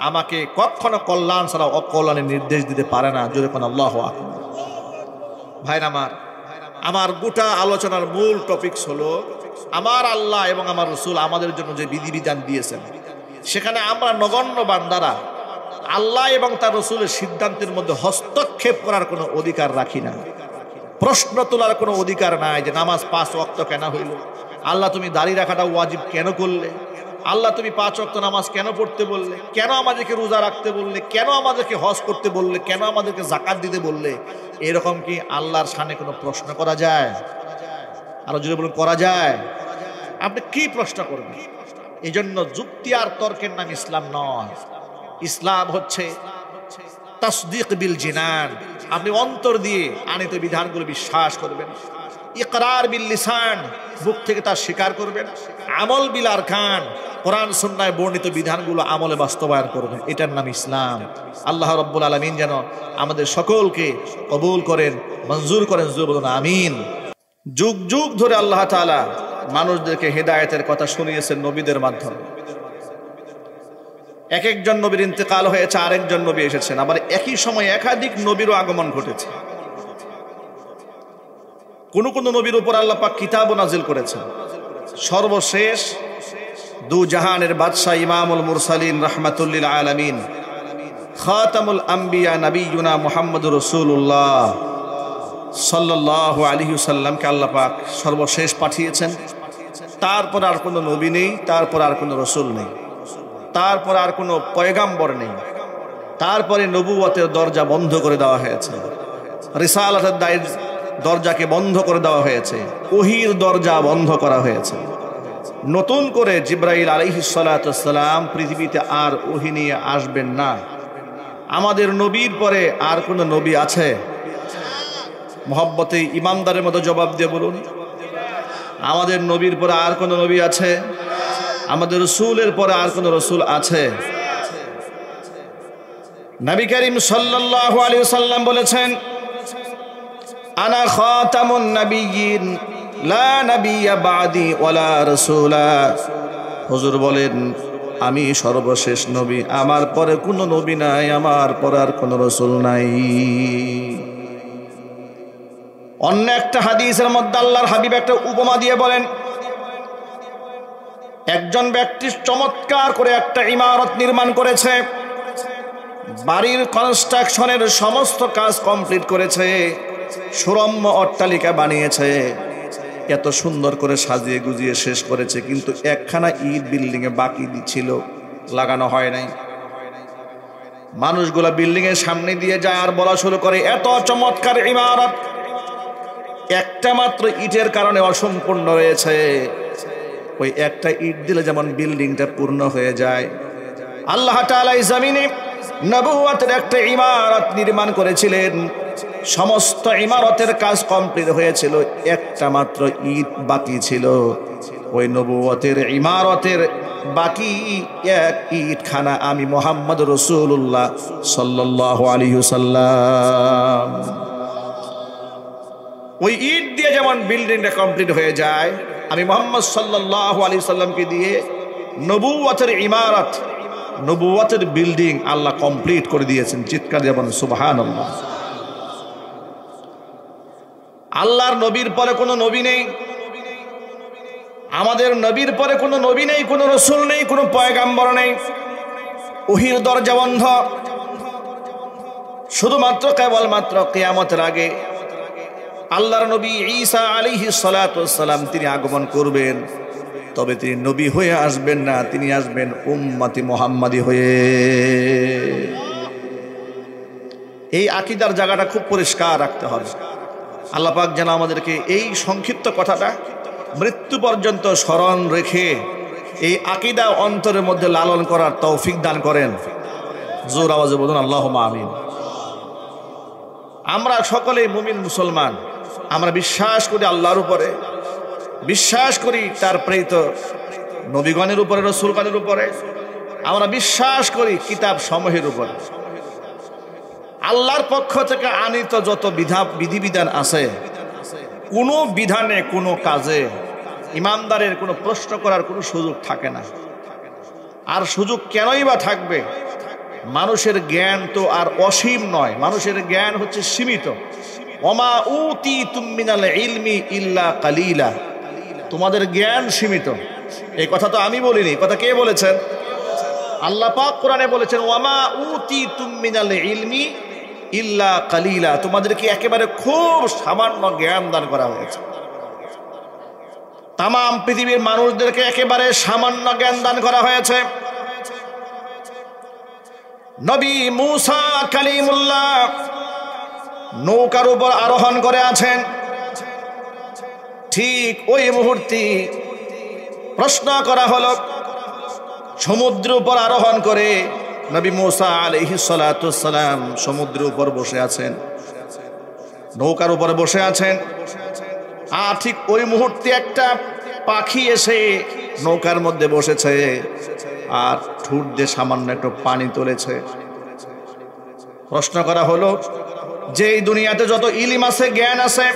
আমাকে কখনো কল্যাণ ছাড়া অকল্যাণের নির্দেশ দিতে পারে না। জোরে কোন আল্লাহু আকবার। ভাইরা আমার গোটা আলোচনার মূল টপিকস হলো আমার আল্লাহ এবং আমার রাসূল আমাদের জন্য যে বিধিবিধান দিয়েছেন, সেখানে আমরা নগণ্য বান্দারা আল্লাহ এবং তার রাসূলের সিদ্ধান্তের মধ্যে হস্তক্ষেপ করার কোনো অধিকার রাখি না। প্রশ্ন তোলার কোনো অধিকার নাই যে নামাজ 5 ওয়াক্ত কেন হইল, আল্লাহ তুমি দাড়ি রাখাটা ওয়াজিব কেন করলে, আল্লাহ তুমি 5 ওয়াক্ত নামাজ কেন পড়তে বললে, কেন আমাদেরকে রোজা রাখতে বললে, কেন আমাদেরকে হজ করতে বললে, কেন আমাদেরকে যাকাত দিতে বললে। এরকম কি আল্লাহর সামনে কোনো প্রশ্ন করা যায়? আরো জোরে বলুন, করা যায়? আপনি কি প্রশ্ন করবেন? এই জন্য যুক্তি আর তর্কের নাম ইসলাম নয়। ইসলাম হচ্ছে তাসদীক বিল জিনান, আপনি অন্তর দিয়ে আনিত বিধানগুলো বিশ্বাস করবেন। ইকরার বিল লিসান, বুক থেকে তা স্বীকার করবেন। আমল বিল আরকান, কোরআন সুন্নাহয় বর্ণিত বিধানগুলো আমলে বাস্তবায়ন করবেন। এটার নাম ইসলাম। আল্লাহ রাব্বুল আলামিন যেন আমাদের সকলকে কবুল করেন, মঞ্জুর করেন। বলুন আমিন। যুগ যুগ ধরে আল্লাহ তাআলা মানুষদেরকে হেদায়েতের কথা শুনিয়েছেন নবীদের মাধ্যমে। এক একজন নবীর ইন্তেকাল হয়েছে, আরেকজন নবী এসেছেন। আবার একই সময় একাধিক নবীরও আগমন ঘটেছে। কোন কোন নবীর উপর আল্লাহ পাক কিতাবও নাজিল করেছেন। সর্বশেষ দু জাহানের বাদশাহ ইমামুল মুরসালিন রাহমাতুল লিল আলামিন খাতামুল আম্বিয়া নবিয়ুনা মুহাম্মদুর রাসূলুল্লাহ সাল্লাল্লাহু আলাইহি ওয়াসাল্লামকে আল্লাহ পাক সর্বশেষ পাঠিয়েছেন। তারপর আর কোনো নবী নেই, তারপর আর কোনো রাসূল নেই, তারপর আর কোনো পয়গাম্বর নেই। তারপরে নবুয়তের দরজা বন্ধ করে দেওয়া হয়েছে, রিসালাতের দরজাকে বন্ধ করে দেওয়া হয়েছে, ওহীর দরজা বন্ধ করা হয়েছে। নতুন করে জিবরাইল আলাইহিস সালাতু ওয়াস সালাম পৃথিবীতে আর ওহী নিয়ে আসবেন না। আমাদের নবীর পরে আর কোনো নবী আছে? মুহাব্বতে ইমানদারের মতো জবাব দিয়ে বলুন, আমাদের নবীর পরে আর কোনো নবী আছে? আমাদের রাসূলের পরে আর কোনো রাসূল আছে? নবী করিম সাল্লাল্লাহু আলাইহি ওয়াসাল্লাম বলেছেন আনা খাতামুন নাবিয়্যিন লা নাবিয়্যা বাদি ওয়ালা রাসূলা। হুজুর বলেন আমি সর্বশেষ নবী, আমার পরে কোনো নবী নাই, আমার পরে আর কোনো রাসূল নাই। অন্য একটা হাদিসের মধ্যে আল্লাহর হাবিব একটা উপমা দিয়ে বলেন, একজন ব্যক্তি চমৎকার করে একটা ইমারত নির্মাণ করেছে, বাড়ির কনস্ট্রাকশনের সমস্ত কাজ কমপ্লিট করেছে, সুরম্য অট্টালিকা বানিয়েছে, এত সুন্দর করে সাজিয়ে গুজিয়ে শেষ করেছে, কিন্তু একখানা ইট বিল্ডিং এ বাকি ছিল, লাগানো হয় নাই। মানুষগুলা বিল্ডিং এর সামনে দিয়ে যায় আর বলা শুরু করে এত চমৎকার ইমারত একটা মাত্র ইটের কারণে অসম্পূর্ণ রয়েছে। ওই একটা ইট দিলে যেমন বিল্ডিংটা পূর্ণ হয়ে যায়, আল্লাহ তাআলা এই জমিনে নবুয়তের একটা ইমারত নির্মাণ করেছিলেন, সমস্ত ইমারতের কাজ কমপ্লিট হয়েছিল, একটা মাত্র ইট বাকি ছিল। ওই নবুয়তের ইমারতের বাকি এক ইটখানা আমি মুহাম্মদ রাসূলুল্লাহ সাল্লাল্লাহু আলাইহি ওয়াসাল্লাম। ওই ইট দিয়ে যেমন বিল্ডিংটা কমপ্লিট হয়ে যায়, আমি মুহাম্মদ সাল্লাল্লাহু আলাইহি ওয়াসাল্লামকে দিয়ে নবুয়তের ইমারত, নবুয়তের বিল্ডিং আল্লাহ কমপ্লিট করে দিয়েছেন। চিৎকার দিয়ে বলেন সুবহানাল্লাহ। আল্লাহর নবীর পরে কোনো নবী নেই, আমাদের নবীর পরে কোনো নবী নেই, কোনো রসুল নেই, কোনো পয়গাম্বর নেই। ওহীর দরজা বন্ধ। শুধুমাত্র কেবলমাত্র কিয়ামতের আগে আল্লাহর নবী ঈসা আলাইহিস সালাতু ওয়াস সালাম তিনি আগমন করবেন, তবে তিনি নবী হয়ে আসবেন না, তিনি আসবেন উম্মতি মুহাম্মাদি হয়ে। এই আকীদার জায়গাটা খুব পরিষ্কার রাখতে হবে। আল্লাহ পাক যেন আমাদেরকে এই সংক্ষিপ্ত কথাটা মৃত্যু পর্যন্ত স্মরণ রেখে এই আকীদা অন্তরের মধ্যে লালন করার তৌফিক দান করেন। জোর আওয়াজে বলুন আল্লাহুম্মা আমিন। আমরা সকলেই মুমিন মুসলমান, আমরা বিশ্বাস করি আল্লাহর উপরে, বিশ্বাস করি তার প্রেরিত নবীগণের উপরে, রসুলগণের উপরে, আমরা বিশ্বাস করি কিতাব সমূহের উপরে। আল্লাহর পক্ষ থেকে আনিত যত বিধিবিধান আছে, কোনো বিধানে কোনো কাজে ইমানদারের কোনো প্রশ্ন করার কোনো সুযোগ থাকে না। আর সুযোগ কেনই বা থাকবে? মানুষের জ্ঞান তো আর অসীম নয়, মানুষের জ্ঞান হচ্ছে সীমিত। ওমা উতীতুম মিনাল ইলমি ইল্লা কালিলা, তোমাদের জ্ঞান সীমিত। এই কথা তো আমি বলিনি, কথা কে বলেছেন? আল্লাহ পাক কোরআনে বলেছেন ওমা উতীতুম মিনাল ইলমি ইল্লা কালিলা, তোমাদেরকে একেবারে খুব সামান্য জ্ঞান দান করা হয়েছে। তাম পৃথিবীর মানুষদেরকে একেবারে সামান্য জ্ঞান দান করা হয়েছে। নবী মূসা কালিমুল্লাহ নৌকার উপর আরোহণ করে আছেন, ঠিক ওই মুহূর্তে প্রশ্ন করা হলো, সমুদ্রের উপর আরোহণ করে নবী মূসা আলাইহিস সালাতু ওয়াস সালাম সমুদ্রের উপর বসে আছেন, নৌকার উপরে বসে আছেন। আর ঠিক ওই মুহূর্তে একটা পাখি এসে নৌকার মধ্যে বসেছে আর ঠোঁট দিয়ে সামান্য একটু পানি তুলেছে। প্রশ্ন করা হলো যে এই দুনিয়াতে যত ইলম আছে, জ্ঞান আছে,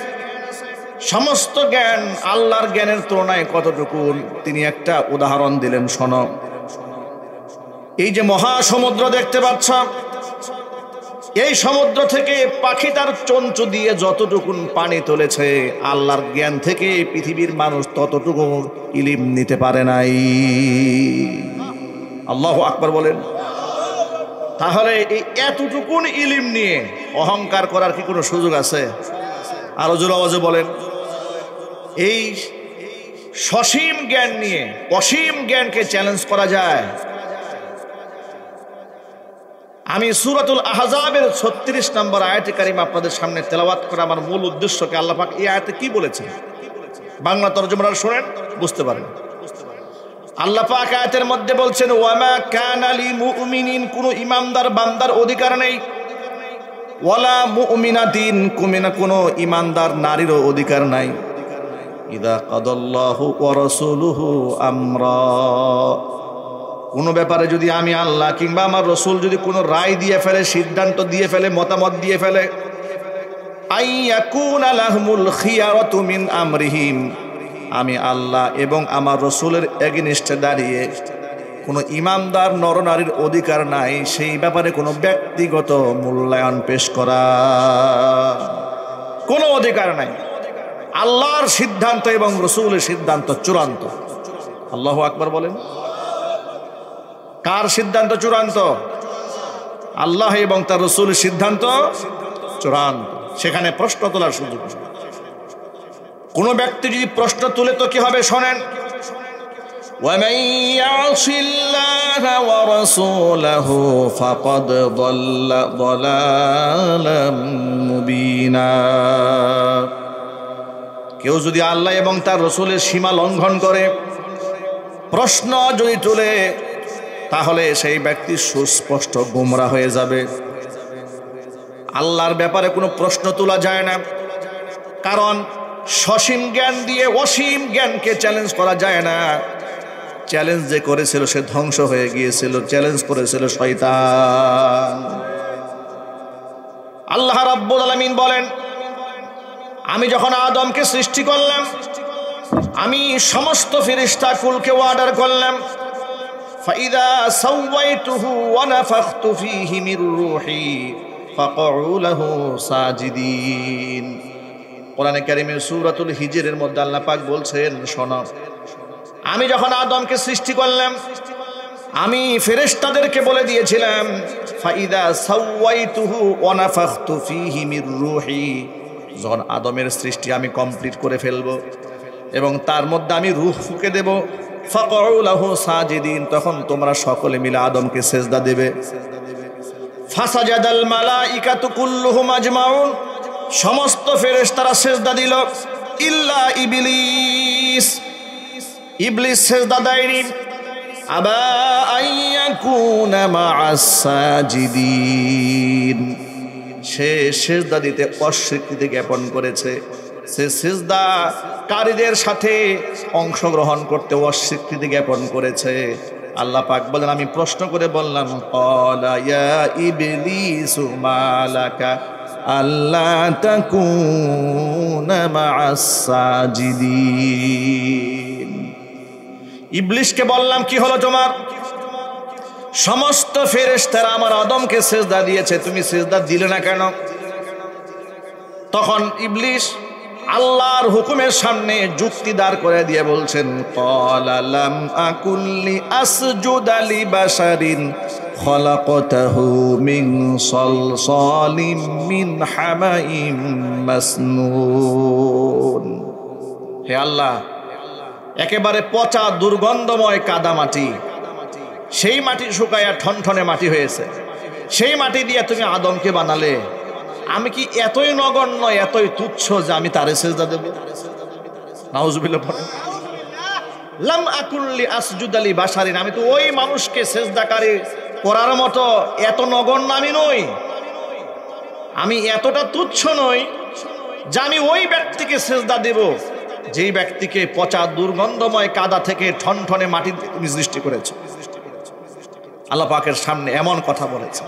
সমস্ত জ্ঞান আল্লাহর জ্ঞানের তুলনায় কতটুকু? তিনি একটা উদাহরণ দিলেন, শোনো। এই যে মহাসমুদ্র দেখতে পাচ্ছ, এই সমুদ্র থেকে পাখি তার চঞ্চু দিয়ে যতটুকু পানি তুলেছে, আল্লাহর জ্ঞান থেকে পৃথিবীর মানুষ ততটুকু ইলম নিতে পারে নাই। আল্লাহু আকবার বলেন। তাহলে এই এতটুকুন ইলম নিয়ে অহংকার করার কি কোনো সুযোগ আছে? আরো জোরে আওয়াজে বলেন। এই সসীম জ্ঞান নিয়ে অসীম জ্ঞানকে চ্যালেঞ্জ করা যায়? আমি সূরাতুল আহজাবের 36 নম্বর আয়াতে কারিমা আপনাদের সামনে তেলাওয়াত করা আমার মূল উদ্দেশ্যকে আল্লাহ পাক এই আয়াতে কি বলেছেন বাংলা তরজমাটা শুনেন, বুঝতে পারেন। আল্লাহ পাক আয়াতের মধ্যে বলছেন ওয়ামা কানা লিল মুমিনিন, কোন ইমানদার বান্দার অধিকার নেই, ওয়ালা মুমিনাতিন, কোনো ইমানদার নারীরও অধিকার নাই, ইদা কাদাল্লাহু ওয়া রাসূলুহু আমরা, কোনো ব্যাপারে যদি আমি আল্লাহ কিংবা আমার রসুল যদি কোনো রায় দিয়ে ফেলে, সিদ্ধান্ত দিয়ে ফেলে, মতামত দিয়ে ফেলে, আইয়াকুনা লাহুমুল খিয়ারাতু মিন আমরিহিম, আমি আল্লাহ এবং আমার রসুলের এগেইনস্টে দাঁড়িয়ে কোনো ইমানদার নরনারীর অধিকার নাই সেই ব্যাপারে কোনো ব্যক্তিগত মূল্যায়ন পেশ করা, কোনো অধিকার নাই। আল্লাহর সিদ্ধান্ত এবং রসুলের সিদ্ধান্ত চূড়ান্ত। আল্লাহু আকবার বলেন। কার সিদ্ধান্ত চূড়ান্ত? আল্লাহ এবং তার রসুলের সিদ্ধান্ত চূড়ান্ত। সেখানে প্রশ্ন তোলার সুযোগ নেই। কোন ব্যক্তি যদি প্রশ্ন তুলে তো কি হবে শোনেন, ওয়ামান ইয়াসিল্লাহা ওয়া রাসূলাহু ফাকাদ দাল্লা দালালাম মুবিনা, কেউ যদি আল্লাহ এবং তার রসুলের সীমা লঙ্ঘন করে, প্রশ্ন যদি তুলে, তাহলে সেই ব্যক্তি সুস্পষ্ট গোমরা হয়ে যাবে। আল্লাহর ব্যাপারে কোনো প্রশ্ন তোলা যায় না, কারণ সসীম জ্ঞান দিয়ে অসীম জ্ঞানকে চ্যালেঞ্জ করা যায় না। চ্যালেঞ্জ যে করেছিল সে ধ্বংস হয়ে গিয়েছিল, চ্যালেঞ্জ করেছিল শয়তান। আল্লাহ রাব্বুল আলামিন বলেন, আমি যখন আদমকে সৃষ্টি করলাম, আমি সমস্ত ফেরেশতা কুলকে অর্ডার করলাম, ফাইদা সাওয়াইতুহু ওয়া নাফাখতু ফীহি মির রূহি ফাকউ লাহু সাজিদিন। কোরআনে কারীমের সূরাতুল হিজরের মধ্যে আল্লাহ পাক বলছেন, শোনো, আমি যখন আদমকে সৃষ্টি করলাম, আমি ফেরেশতাদেরকে বলে দিয়েছিলাম, ফাইদা সাওয়াইতুহু ওয়া নাফাখতু ফীহি মির রূহি, যখন আদমের সৃষ্টি আমি কমপ্লিট করে ফেলবো এবং তার মধ্যে আমি রূহ ফুঁকে দেব, ফাকউ লাহু সাজিদিন, তখন তোমরা সকলে মিলে আদমকে সিজদা দেবে। ফাসাজাদাল মালাইকাতু কুল্লুহুম আজমাউন, সমস্ত ফেরেশতারা সিজদা দিল, ইল্লা ইবলিস, ইবলিস সিজদা দেয়নি। আবা আইয়াকুনা মা'আস সাজিদিন, সে সিজদা দিতে অস্বীকৃতি জ্ঞাপন করেছে, সে সিজদাকারীদের সাথে অংশগ্রহণ করতে অস্বীকৃতি জ্ঞাপন করেছে। আল্লাহ পাক বলেন, আমি প্রশ্ন করে বললাম, ক্বালা ইয়া ইবলিসু মালাকা আল্লা তাকুনা মা'আস সাজিদিন, ইবলিসকে বললাম, কি হলো তোমার? সমস্ত ফেরেশতারা আমার আদমকে সিজদা দিয়েছে, তুমি সিজদা দিলে না কেন? তখন ইবলিস আল্লাহর হুকুমের সামনে যুক্তি দাঁড় করে দিয়ে বলছেন, ক্বালা লাম আকুল্লি আসজুদা লিবাশারিন খলাকতাহু মিন সালসালিম মিন হামাইম মাসনুন। হে আল্লাহ, একেবারে পচা দুর্গন্ধময় কাদা মাটি, সেই মাটি শুকায়া ঠনঠনে মাটি হয়েছে, সেই মাটি দিয়ে তুমি আদমকে বানালে, আমি কি এতই নগণ্য, এতই তুচ্ছ যে আমি তারে সিজদা দেব? নাউজুবিল্লাহ। লাম আকুল্লি আসজুদা লিবাশারিন, আমি তো ওই মানুষকে সিজদাকারী করার মতো এত নগণ্য আমি নই, আমি এতটা তুচ্ছ নই যে আমি ওই ব্যক্তিকে সিজদা দেব যেই ব্যক্তিকে পচা দুর্গন্ধময় কাদা থেকে ঠনঠনে মাটি তুমি সৃষ্টি করেছো। আল্লাহ পাকের সামনে এমন কথা বলেছে।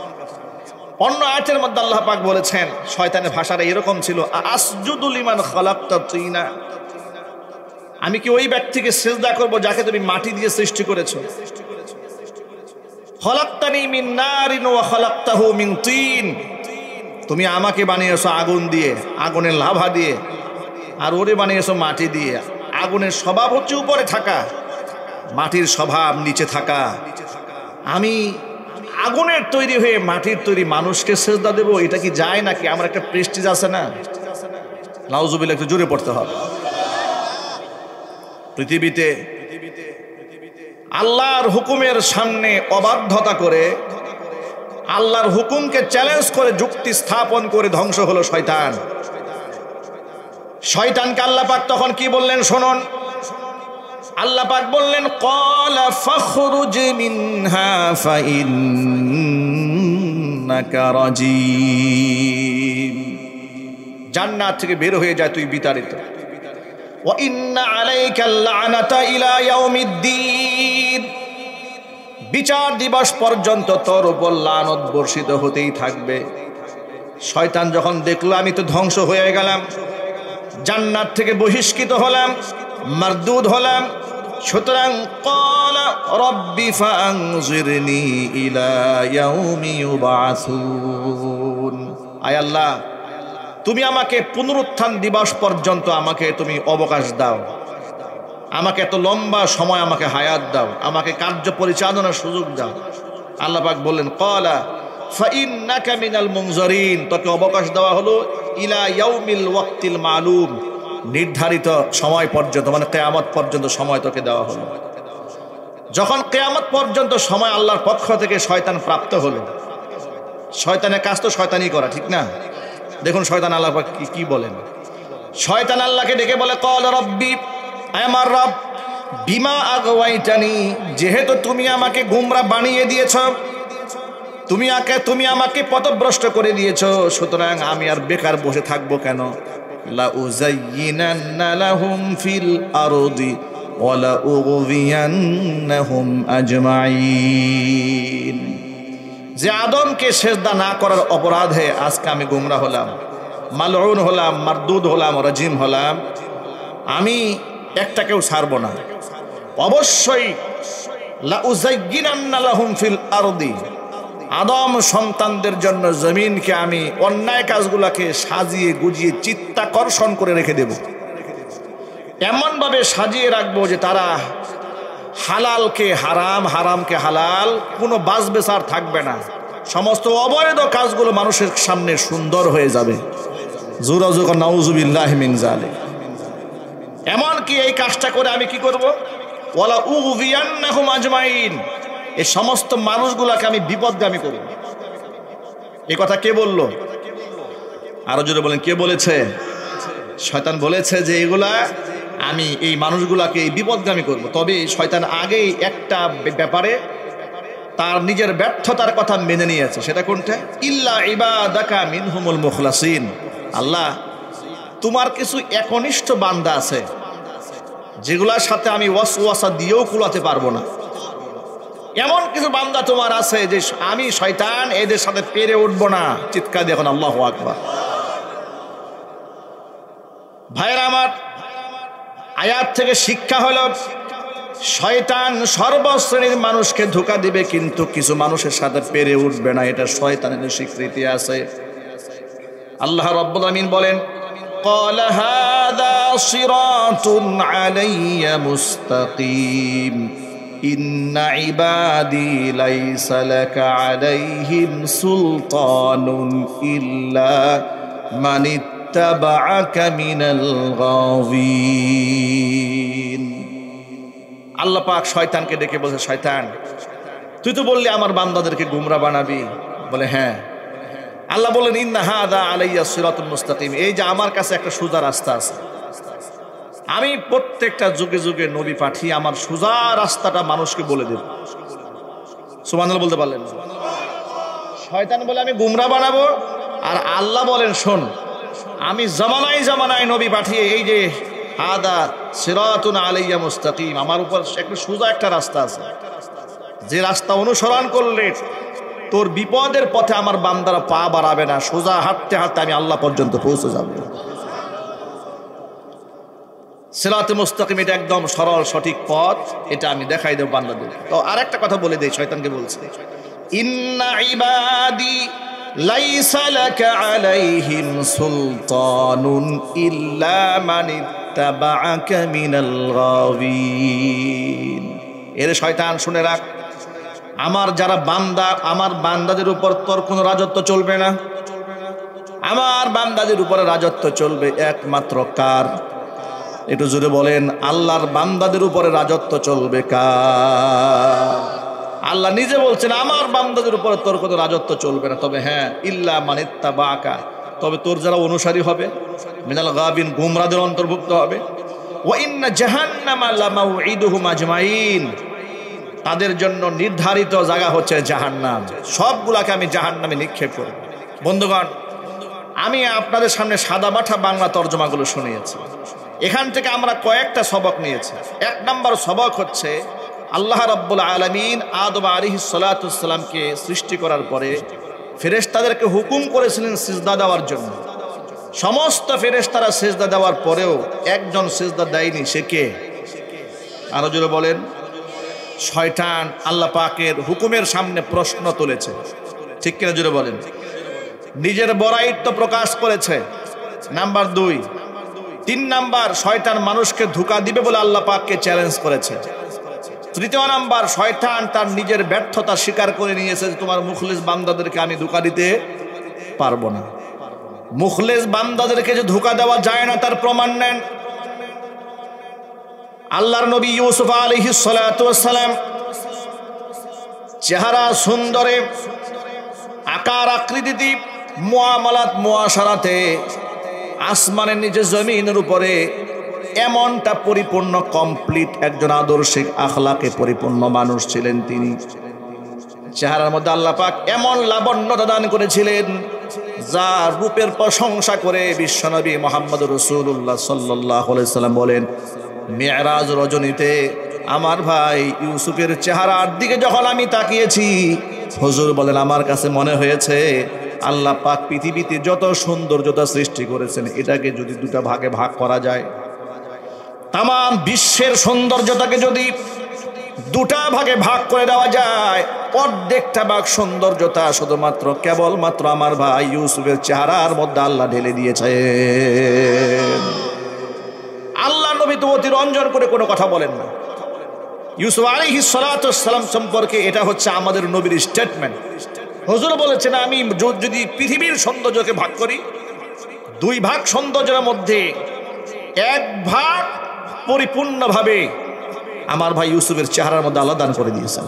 অন্য আয়াতের মধ্যে আল্লাহ পাক বলেছেন, শয়তানের ভাষাটা এরকম ছিল, আসজুদু লিমান খালাকতা তিনা, আমি কি ওই ব্যক্তিকে সিজদা করব যাকে তুমি মাটি দিয়ে সৃষ্টি করেছো? খালাকতানি মিন নারিন ওয়া খালাকতাহু মিন তিন, তুমি আমাকে বানিয়েছো আগুন দিয়ে, আগুনের লাভা দিয়ে, আর ওরে বানিয়েছো মাটি দিয়ে। আগুনের স্বভাব হচ্ছে উপরে থাকা, মাটির স্বভাব নিচে থাকা। আমি আগুনের তৈরি হয়ে মাটির তৈরি মানুষকে সিজদা দেব, এটা কি যায় নাকি? আমার একটা প্রেস্টিজ আছে না? নাউজুবিল্লাহ, একটু জোরে পড়তে হবে। পৃথিবীতে আল্লাহর হুকুমের সামনে অবাধ্যতা করে, আল্লাহর হুকুমকে চ্যালেঞ্জ করে, যুক্তি স্থাপন করে ধ্বংস হলো শয়তান। শয়তানকে আল্লাহ পাক তখন কি বললেন শুনুন। আল্লাহ পাক বললেন, ক্বালা ফাখরুজ মিনহা ফাইন্নাকা রাজিম, জান্নাত থেকে বের হয়ে যায়, তুই বিতাড়িত। ওয়া ইন্না আলাইকাল লা'নাতা ইলা ইয়াউমিদ্দিন, বিচার দিবস পর্যন্ত তোর উপর লানত বর্ষিত হতেই থাকবে। শয়তান যখন দেখলো আমি তো ধ্বংস হয়ে গেলাম, জান্নাত থেকে বহিষ্কৃত হলাম, মারদুদ হলাম, সুতরাং ক্বালা রাব্বি ফাআনজিরনি ইলা ইয়াউমি ইউবআসুন, আয় আল্লাহ, তুমি আমাকে পুনরুত্থান দিবস পর্যন্ত আমাকে তুমি অবকাশ দাও, আমাকে এত লম্বা সময় আমাকে হায়াত দাও, আমাকে কার্য পরিচালনার সুযোগ দাও। আল্লাহ পাক বললেন, ক্বালা ফাইন্নাকা মিনাল মুনজারিন, তোকে অবকাশ দেওয়া হলো ইলা ইয়াউমিল ওয়াক্তিল মালুম, নির্ধারিত সময় পর্যন্ত, মানে কিয়ামত পর্যন্ত সময় তোকে দেওয়া হলো। যখন কিয়ামত পর্যন্ত সময় আল্লাহর পক্ষ থেকে শয়তান প্রাপ্ত হলো, শয়তানের কাজ তো শয়তানি করা, ঠিক না? দেখুন শয়তান আল্লাহ পাক কি বলেন। শয়তান আল্লাহকে ডেকে বলে, ক্বালা রাব্বি, আমার রব, বিমা আগওয়াইতানি, যেহেতু তুমি আমাকে গোমরা বানিয়ে দিয়েছ, তুমি আমাকে পথভ্রষ্ট করে দিয়েছো, সুতরাং আমি আর বেকার বসে থাকবো কেন? লা উযায়্যিনান্না লাহুম ফিল আরদি ওয়া লা উগওয়িয়ান্নাহুম আজমাইন, যে আদমকে সিজদা না করার অপরাধে আজকে আমি গোমরা হলাম, মালউন হলাম, মারদুদ হলাম, রাজিম হলাম, আমি একটাকেও ছাড়ব না। অবশ্যই লা উযায়্যিনান্না লাহুম ফিল আরদি, আদম সন্তানদের জন্য জমিনকে আমি অন্যায় কাজগুলোকে সাজিয়ে গুজিয়ে চিত্তাকর্ষণ করে রেখে দেব, এমন ভাবে সাজিয়ে রাখবো যে তারা হালালকে হারাম, হারামকে হালাল, কোনো বাজবেচার থাকবে না। সমস্ত অবৈধ কাজগুলো মানুষের সামনে সুন্দর হয়ে যাবে। জোরা জোরা নাউজুবিল্লাহি মিন যালিক। এমনকি এই কাজটা করে আমি কি করব? ওয়ালা উগবিয়ান্নাহুম আজমাইন, এই সমস্ত মানুষগুলোকে আমি বিপদগামী করব। এই কথা কে বলল? আরো জোরে বলেন, কে বলেছে? শয়তান বলেছে যে এগুলা আমি এই মানুষগুলাকে এই বিপদগামী করব। তবে শয়তান আগেই একটা ব্যাপারে তার নিজের ব্যর্থতার কথা মেনে নিয়েছে। সেটা কোনটা? ইল্লা ইবাদাকা মিনহুমুল মুখলাসিন। আল্লাহ, তোমার কিছু একনিষ্ঠ বান্দা আছে যেগুলার সাথে আমি ওয়াসওয়াসা দিয়েও কুলাতে পারবো না। এমন কিছু বান্দা তোমার আছে যে আমি শয়তান এদের সাথে পেরে উঠবো না। চিৎকার দিয়ে এখন আল্লাহু আকবার। ভাইরা আমার, আয়াত থেকে শিক্ষা হলো শয়তান সর্বশ্রেণীর মানুষকে ধোঁকা দিবে, কিন্তু কিছু মানুষের সাথে পেরে উঠবে না। এটা শয়তানের স্বীকৃতি আছে। আল্লাহ রাব্বুল আমিন বলেন, قال هذا صراط علي مستقيم إن عبادي ليس لك عليهم سلطان إلا من اتبعك من الغاوين। আল্লাহ পাক শয়তানকে ডেকে বলছে, শয়তান, তুই তো বললি আমার বান্দাদেরকে গুমরা বানাবি। বলে হ্যাঁ। আল্লাহ বলেন, ইন্না হাদা আলাইয়া সিরাতুল মুস্তাকিম, এই যে আমার কাছে একটা সোজা রাস্তা আছে। আমি প্রত্যেকটা যুগে যুগে নবী পাঠিয়ে আমার সোজা রাস্তাটা মানুষকে বলে দেব। সুবহানাল্লাহ বলতে পারলেন? শয়তান বলে আমি গুমরা বানাবো, আর আল্লাহ বলেন, শোন, আমি জামানায় জামানায় নবী পাঠিয়ে এই যে হাদা সিরাতুন আলাইয়া মুস্তাকিম, আমার উপর একটা সোজা একটা রাস্তা আছে, যে রাস্তা অনুসরণ করলে তোর বিপদের পথে আমার বান্দারা পা বাড়াবে না, সোজা হাঁটতে হাঁটতে আমি আল্লাহ পর্যন্ত পৌঁছে যাব। সিরাতে মুস্তাকিম, এটা একদম সরল সঠিক পথ, এটা আমি দেখাই দেব বান্দাদের। তো আরেকটা কথা বলে দেই, শয়তানকে বলছে, ইন্না ইবাদি লাইসা লাকা আলাইহিম সুলতানুন ইল্লা মান ইত্তাবাআকা মিনাল গাওয়িন। এর শয়তান শুনে রাখ, আমার যারা বান্দা, আমার বান্দাদের উপর তোর কোনো রাজত্ব চলবে না। আমার বান্দাদের উপরে রাজত্ব চলবে একমাত্র কার? একটু জোরে বলেন, আল্লাহর বান্দাদের উপরে রাজত্ব চলবে কার? আল্লাহ নিজে বলছেন, আমার বান্দাদের উপরে তোর কোনো রাজত্ব চলবে না। তবে হ্যাঁ, ইল্লা মান ইত্তাবাআকা, তবে তোর যারা অনুসারী হবে, মিনাল গাবিন, গুমরাদের অন্তর্ভুক্ত হবে। ওয়া ইন্না জাহান্নামা লামাউইদুহুম আজমাইন, তাদের জন্য নির্ধারিত জায়গা হচ্ছে জাহান্নাম। সবগুলাকে আমি জাহান্নামে নিক্ষেপ করব। বন্ধুগণ, আমি আপনাদের সামনে সাদা মাঠা বাংলা তর্জমাগুলো শুনিয়েছি। এখান থেকে আমরা কয়েকটা সবক নিয়েছি। এক নম্বর সবক হচ্ছে, আল্লাহ রাব্বুল আলামিন আদম আলাইহিস সালাতু সালামকে সৃষ্টি করার পরে ফেরেশতাদেরকে হুকুম করেছিলেন সিজদা দেওয়ার জন্য। সমস্ত ফেরেশতারা সিজদা দেওয়ার পরেও একজন সিজদা দেয়নি। সে কে? আরো জোরে বলেন। শয়তান আল্লাহ পাকের হুকুমের সামনে প্রশ্ন তুলেছে, ঠিক কিনা জোরে বলেন? নিজের বড়াইত্ব প্রকাশ করেছে, নাম্বার 2। 3 নাম্বার, শয়তান মানুষকে ধোঁকা দিবে বলে আল্লাহ পাককে চ্যালেঞ্জ করেছে। 3 নাম্বার, শয়তান তার নিজের ব্যর্থতা স্বীকার করে নিয়েছে যে তোমার মুখলেস বান্দাদেরকে আমি ধোঁকা দিতে পারবো না। মুখলেস বান্দাদেরকে যে ধোঁকা দেওয়া যায় না তার প্রমাণ নেন। আল্লাহর নবী ইউসুফ আলাইহিস সালাতু ওয়াস সালাম চেহারা সুন্দরে, আকার আকৃতিতে, মুআমালাত মুআশারাতে আসমানের নিচে জমিনের উপরে এমনটা পরিপূর্ণ কমপ্লিট একজন আদর্শিক আখলাকে পরিপূর্ণ মানুষ ছিলেন তিনি। চেহারার মধ্যে আল্লাহ পাক এমন লাবণ্যতা দান করেছিলেন যার রূপের প্রশংসা করে বিশ্বনবী মুহাম্মদ রাসূলুল্লাহ সাল্লাল্লাহু আলাইহি সাল্লাম বলেন, মেরাজ রজনীতে আমার ভাই ইউসুফের চেহারার দিকে যখন আমি তাকিয়েছি, হুজুর বলেন আমার কাছে মনে হয়েছে আল্লাহ পাক পৃথিবীতে যত সৌন্দর্যতা সৃষ্টি করেছেন এটাকে যদি 2টা ভাগে ভাগ করা যায়, তাম বিশ্বের সৌন্দর্যতাকে যদি দুটা ভাগে ভাগ করে দেওয়া যায়। অর্ধেকটা ভাগ সৌন্দর্যতা শুধুমাত্র কেবলমাত্র আমার ভাই ইউসুফের চেহারার মধ্যে আল্লাহ ঢেলে দিয়েছে। আল্লাহ নবী তো অতিরঞ্জন করে কোনো কথা বলেন না। ইউসুফ আলাইহিস সালাতু ওয়াস সালাম সম্পর্কে এটা হচ্ছে আমাদের নবীর স্টেটমেন্ট। হুজুর বলেছেন, আমি যদি পৃথিবীর সৌন্দর্যকে ভাগ করি, দুই ভাগ সৌন্দর্যের মধ্যে এক ভাগ পরিপূর্ণভাবে আমার ভাই ইউসুফের চেহারার মধ্যে আল্লাহ দান করে দিয়েছেন।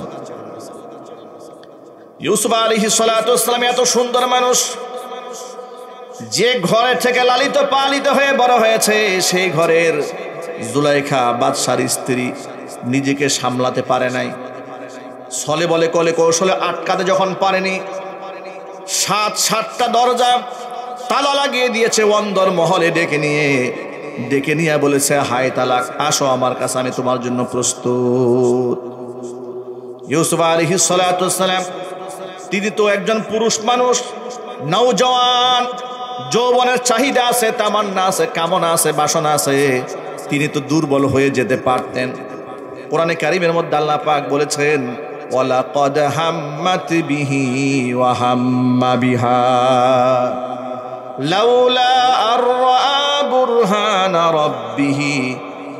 ইউসুফ আলাইহিস সালাতু ওয়াস সালাম এত সুন্দর মানুষ, যে ঘরে থেকে লালিত পালিত হয়ে বড় হয়েছে, সেই ঘরের জুলাইখা বাদশার স্ত্রী নিজেকে সামলাতে পারে নাই। ছলে বলে কলে কৌশলে আটকাতে যখন পারেনি, সাতটা দরজা তালা লাগিয়ে দিয়েছে। অন্দর মহলে ডেকে নিয়ে বলেছে, হায় তালাক, আসো আমার কাছে, আমি তোমার জন্য প্রস্তুত। ইউসুফ আলাইহিস সালাতু ওয়াস সালাম তিনি তো একজন পুরুষ মানুষ, নওজওয়ান, যৌবনের চাহিদা আছে, তামান্না আছে, কামনা আছে, বাসনা আছে। তিনি তো দুর্বল হয়ে যেতে পারতেন। কোরআনে কারীমের মধ্যে আল্লাহ পাক বলেছেন, ওয়ালাকাদ হাম্মাত বিহি ওয়া হাম্মা বিহা লাউলা আর রাআ বুরহানা রাব্বিহি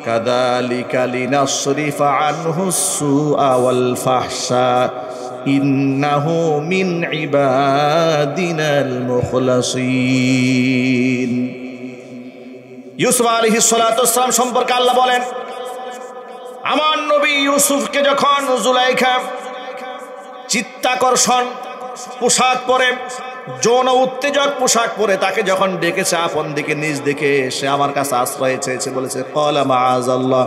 কাযালিকা লিনাসরিফা আনহুস সুআ ওয়াল ফাহশা ইন্নাহু মিন ইবাদিনাল মুখলাসিন। ইউসুফ আলাইহিস সালাতু ওয়াস সালাম সম্পর্কে আল্লাহ বলেন, আমার নবী ইউসুফকে যখন জুলাইখা চিত্তাকর্ষণ পোশাক পরে, যৌন উত্তেজক পোশাক পরে তাকে যখন ডেকেছে আপন দিকে, নিজ দিকে, সে আমার কাছে আশ্রয় চেয়েছে, বলেছে, ক্বালা মাআযাল্লাহ,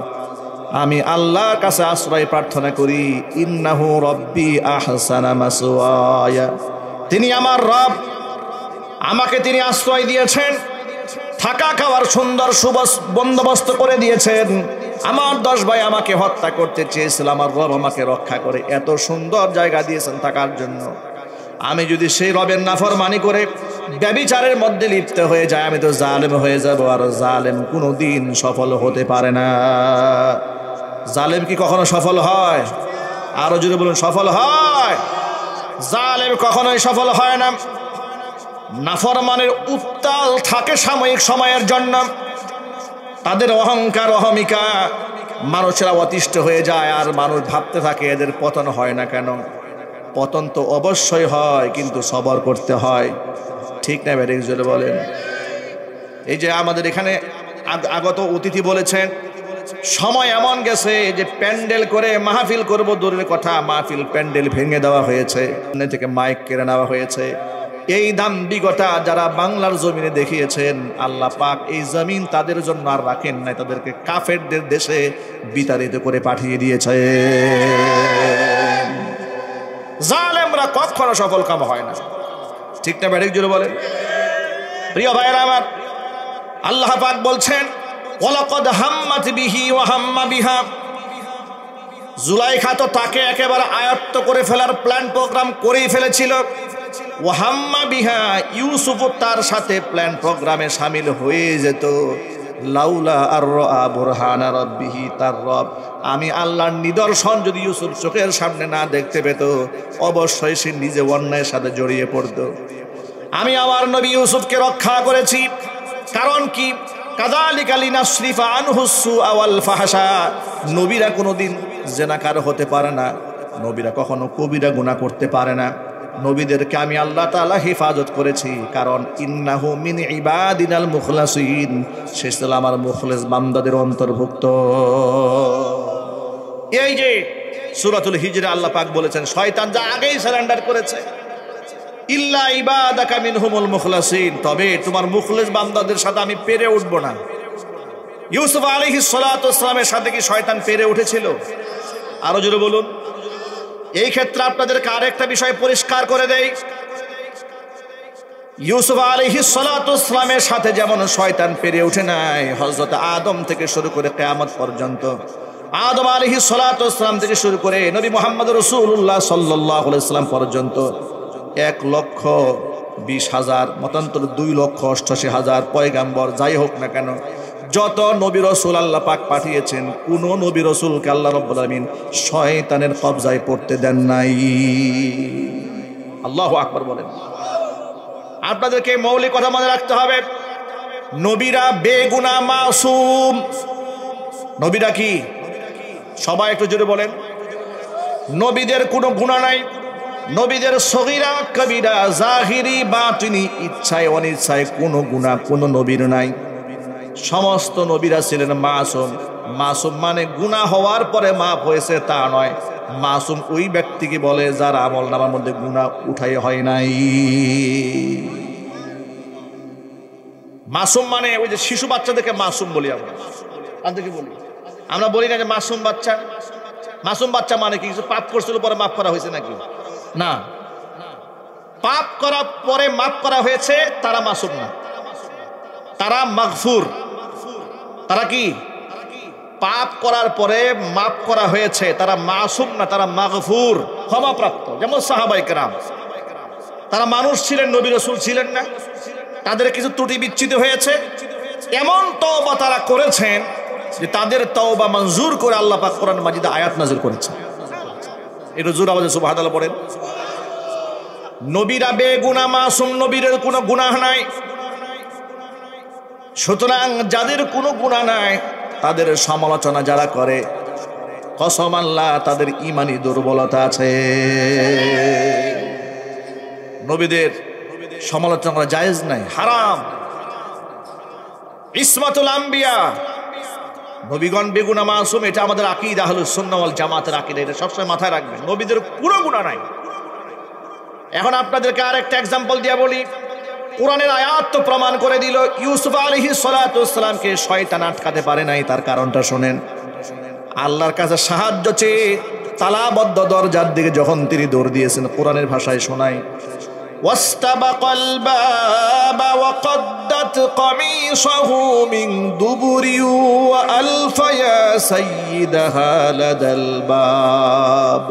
আমি আল্লাহর কাছে আশ্রয় প্রার্থনা করি। ইন্নাহু রব্বি আহসানা মাসওয়ায়া, তিনি আমার রব, আমাকে তিনি আশ্রয় দিয়েছেন, থাকা খাওয়ার সুন্দর বন্দোবস্ত করে দিয়েছেন। আমার 10 ভাই আমাকে হত্যা করতে চেয়েছিল, আমার রব আমাকে রক্ষা করে এত সুন্দর জায়গা দিয়েছেন থাকার জন্য। আমি যদি সেই রবের নাফরমানি করে ব্যভিচারের মধ্যে লিপ্ত হয়ে যায়, আমি তো জালেম হয়ে যাব, আর জালেম কোনোদিন সফল হতে পারে না। জালেম কি কখনো সফল হয়? আরো যদি বলুন, সফল হয়? জালেম কখনোই সফল হয় না। নাফরমানের উত্তাল থাকে সাময়িক সময়ের জন্য, তাদের অহংকার অহমিকা মানুষেরা অতিষ্ঠ হয়ে যায়, আর মানুষ ভাবতে থাকে এদের পতন হয় না কেন। পতন তো অবশ্যই হয়, কিন্তু সবর করতে হয়, ঠিক না? ব্যারিক জোরে বলেন। এই যে আমাদের এখানে আগত অতিথি বলেছেন, সময় এমন গেছে যে প্যান্ডেল করে মাহফিল করব দূরের কথা, মাহফিল প্যান্ডেল ভেঙে দেওয়া হয়েছে, থেকে মাইক কেড়ে নেওয়া হয়েছে। এই দাম্ভিকতা যারা বাংলার জমিনে দেখিয়েছেন, আল্লাহ পাক এই জমিন তাদের জন্য আর রাখেন নাই, তাদেরকে কাফেরদের দেশে বিতাড়িত করে পাঠিয়ে দিয়েছে। জালেমরা কখনো সফল কাম হয় না, ঠিক না? ব্যারিক জোরে বলেন। প্রিয় ভাইরা আমার, আল্লাহ পাক বলছেন, ওয়ালাকাদ হাম্মাত বিহি ওয়া হাম্মা বিহা, জুলাইখা তো তাকে একেবারে আয়ত্ত করে ফেলার প্ল্যান প্রোগ্রাম করেই ফেলেছিল। ওয়া হাম্মা বিহা, ইউসুফও তার সাথে প্ল্যান প্রোগ্রামে শামিল হয়ে যেত। লাউলা আর রাআ বুরহানা রাব্বিহি, তার রব আমি আল্লাহর নিদর্শন যদি ইউসুফ চোখের সামনে না দেখতে পেত, অবশ্যই সে নিজে অন্যায়ের সাথে জড়িয়ে পড়ত। আমি আমার নবী ইউসুফকে রক্ষা করেছি, কারণ কি? কাযালিকা লিনাসরিফা আনহুস সুআ ওয়াল ফাহশা, নবীরা কোনোদিন জিনাকার হতে পারে না, নবীরা কখনো কবিরা গুনাহ করতে পারে না। নবীদেরকে আমি আল্লাহ তাআলা হেফাজত করেছি, কারণ ইন্নাহু মিন ইবাদিনাল মুখলাসিন, সে ছিল আমার মুখলেস বান্দাদের অন্তর্ভুক্ত। এই যে সূরাতুল হিজরে আল্লাহ পাক বলেছেন, শয়তান যা আগেই সারেন্ডার করেছে, ইল্লা ইবাদাকা মিনহুমুল মুখলাসিন, তবে তোমার মুখলেস বান্দাদের সাথে আমি পেরে উঠব না। ইউসুফ আলাইহিস সালাতু ওয়াস সালামের সাথে কি শয়তান পেরে উঠেছিল? আরো জোরে বলুন। এই ক্ষেত্রে আপনাদেরকে আরেকটা বিষয় পরিষ্কার করে দেই, ইউসুফ আলাইহিস সালাতু ওয়াস সালামের সাথে যেমন শয়তান পেরে উঠে নাই, হযরত আদম থেকে শুরু করে কিয়ামত পর্যন্ত, আদম আলাইহিস সালাতু ওয়াস সালাম থেকে শুরু করে নবী মুহাম্মদ রাসূলুল্লাহ সাল্লাল্লাহু আলাইহি ওয়াসাল্লাম পর্যন্ত 1,20,000 মতান্তর 2,88,000 পয়গাম্বর যাই হোক না কেন, যত নবী রাসূল আল্লাহ পাক পাঠিয়েছেন কোন নবী রাসূলকে আল্লাহ রাব্বুল আলামিন শয়তানের কবজায় পড়তে দেন নাই। আল্লাহু আকবার বলেন। আপনাদেরকে মৌলিক কথা মনে রাখতে হবে, নবীরা বেগুনাহ মাসুম। নবীরা কি? সবাই একটু জোরে বলেন। নবীদের কোনো গুনাহ নাই। নবীদের সগীরা কবিরা জাহিরি বাতিনি ইচ্ছায় অনিচ্ছায় কোনো গুনাহ কোনো নবীর নাই। সমস্ত নবীরা ছিলেন মাসুম। মাসুম মানে গুনাহ হওয়ার পরে মাফ হয়েছে তা নয়। মাসুম ওই ব্যক্তিকে বলে যার আমলনামার মধ্যে গুনাহ উঠাই হয় নাই। মাসুম মানে ওই যে শিশু বাচ্চাদেরকে মাসুম বলি আমরা। আপনাদেরকে বলি, আমরা বলি না যে মাসুম বাচ্চা। মাসুম বাচ্চা মানে কি? কিছু পাপ করছিল পরে মাফ করা হয়েছে নাকি? না, পাপ করার পরে মাফ করা হয়েছে তারা মাসুম না, তারা মাগফুর। তারা কি? পাপ করার পরে মাফ করা হয়েছে, তারা মাসুম না, তারা মাগফুর, ক্ষমাপ্রাপ্ত। যেমন সাহাবায়ে কেরাম, তারা মানুষ ছিলেন, নবী রাসূল ছিলেন না, তাদের কিছু ত্রুটি বিচ্যুত হয়েছে, এমন তওবা তারা করেছেন যে তাদের তওবা মঞ্জুর করে আল্লাহ পাক কোরআন মাজিদে আয়াত নাযিল করেছেন। একটু জোরে আওয়াজে সুবহানাল্লাহ পড়েন। নবীরা বেগুনাহ মাসুম, নবীদের কোনো গুনাহ নাই। সুতরাং যাদের কোনো গুনাহ নাই তাদের সমালোচনা যারা করে, কসম আল্লাহ তাদের ঈমানি দুর্বলতা আছে। নবীদের সমালোচনা করা জায়েজ নাই, হারাম। ইসমাতুল আম্বিয়া, নবীগণ বেগুনাহ মাসুম, এটা আমাদের আকীদা আহলুস সুন্নাহ ওয়াল জামাতের আকীদা। এটা সবসময় মাথায় রাখবেন, নবীদের কোনো গুনাহ নাই। এখন আপনাদেরকে আরেকটা এক্সাম্পল দিয়ে বলি। কোরআনের আয়াত তো প্রমাণ করে দিল ইউসুফ আলাইহিস সালাতু ওয়াস সালামকে শয়তান আটকাতে পারে নাই। তার কারণটা শুনেন। আল্লাহর কাছে সাহায্য চেয়ে তালাবদ্ধ দরজার দিকে যখন তিনি দৌড় দিয়েছেন, কোরআনের ভাষায় শোনায়, ওয়াস্তাবাকাল বাবা ওয়া কদ্দাত কামিসাহু মিন দুবুরি ওয়া আলফা ইয়া সাইয়্যিদাহা লাদাল বাব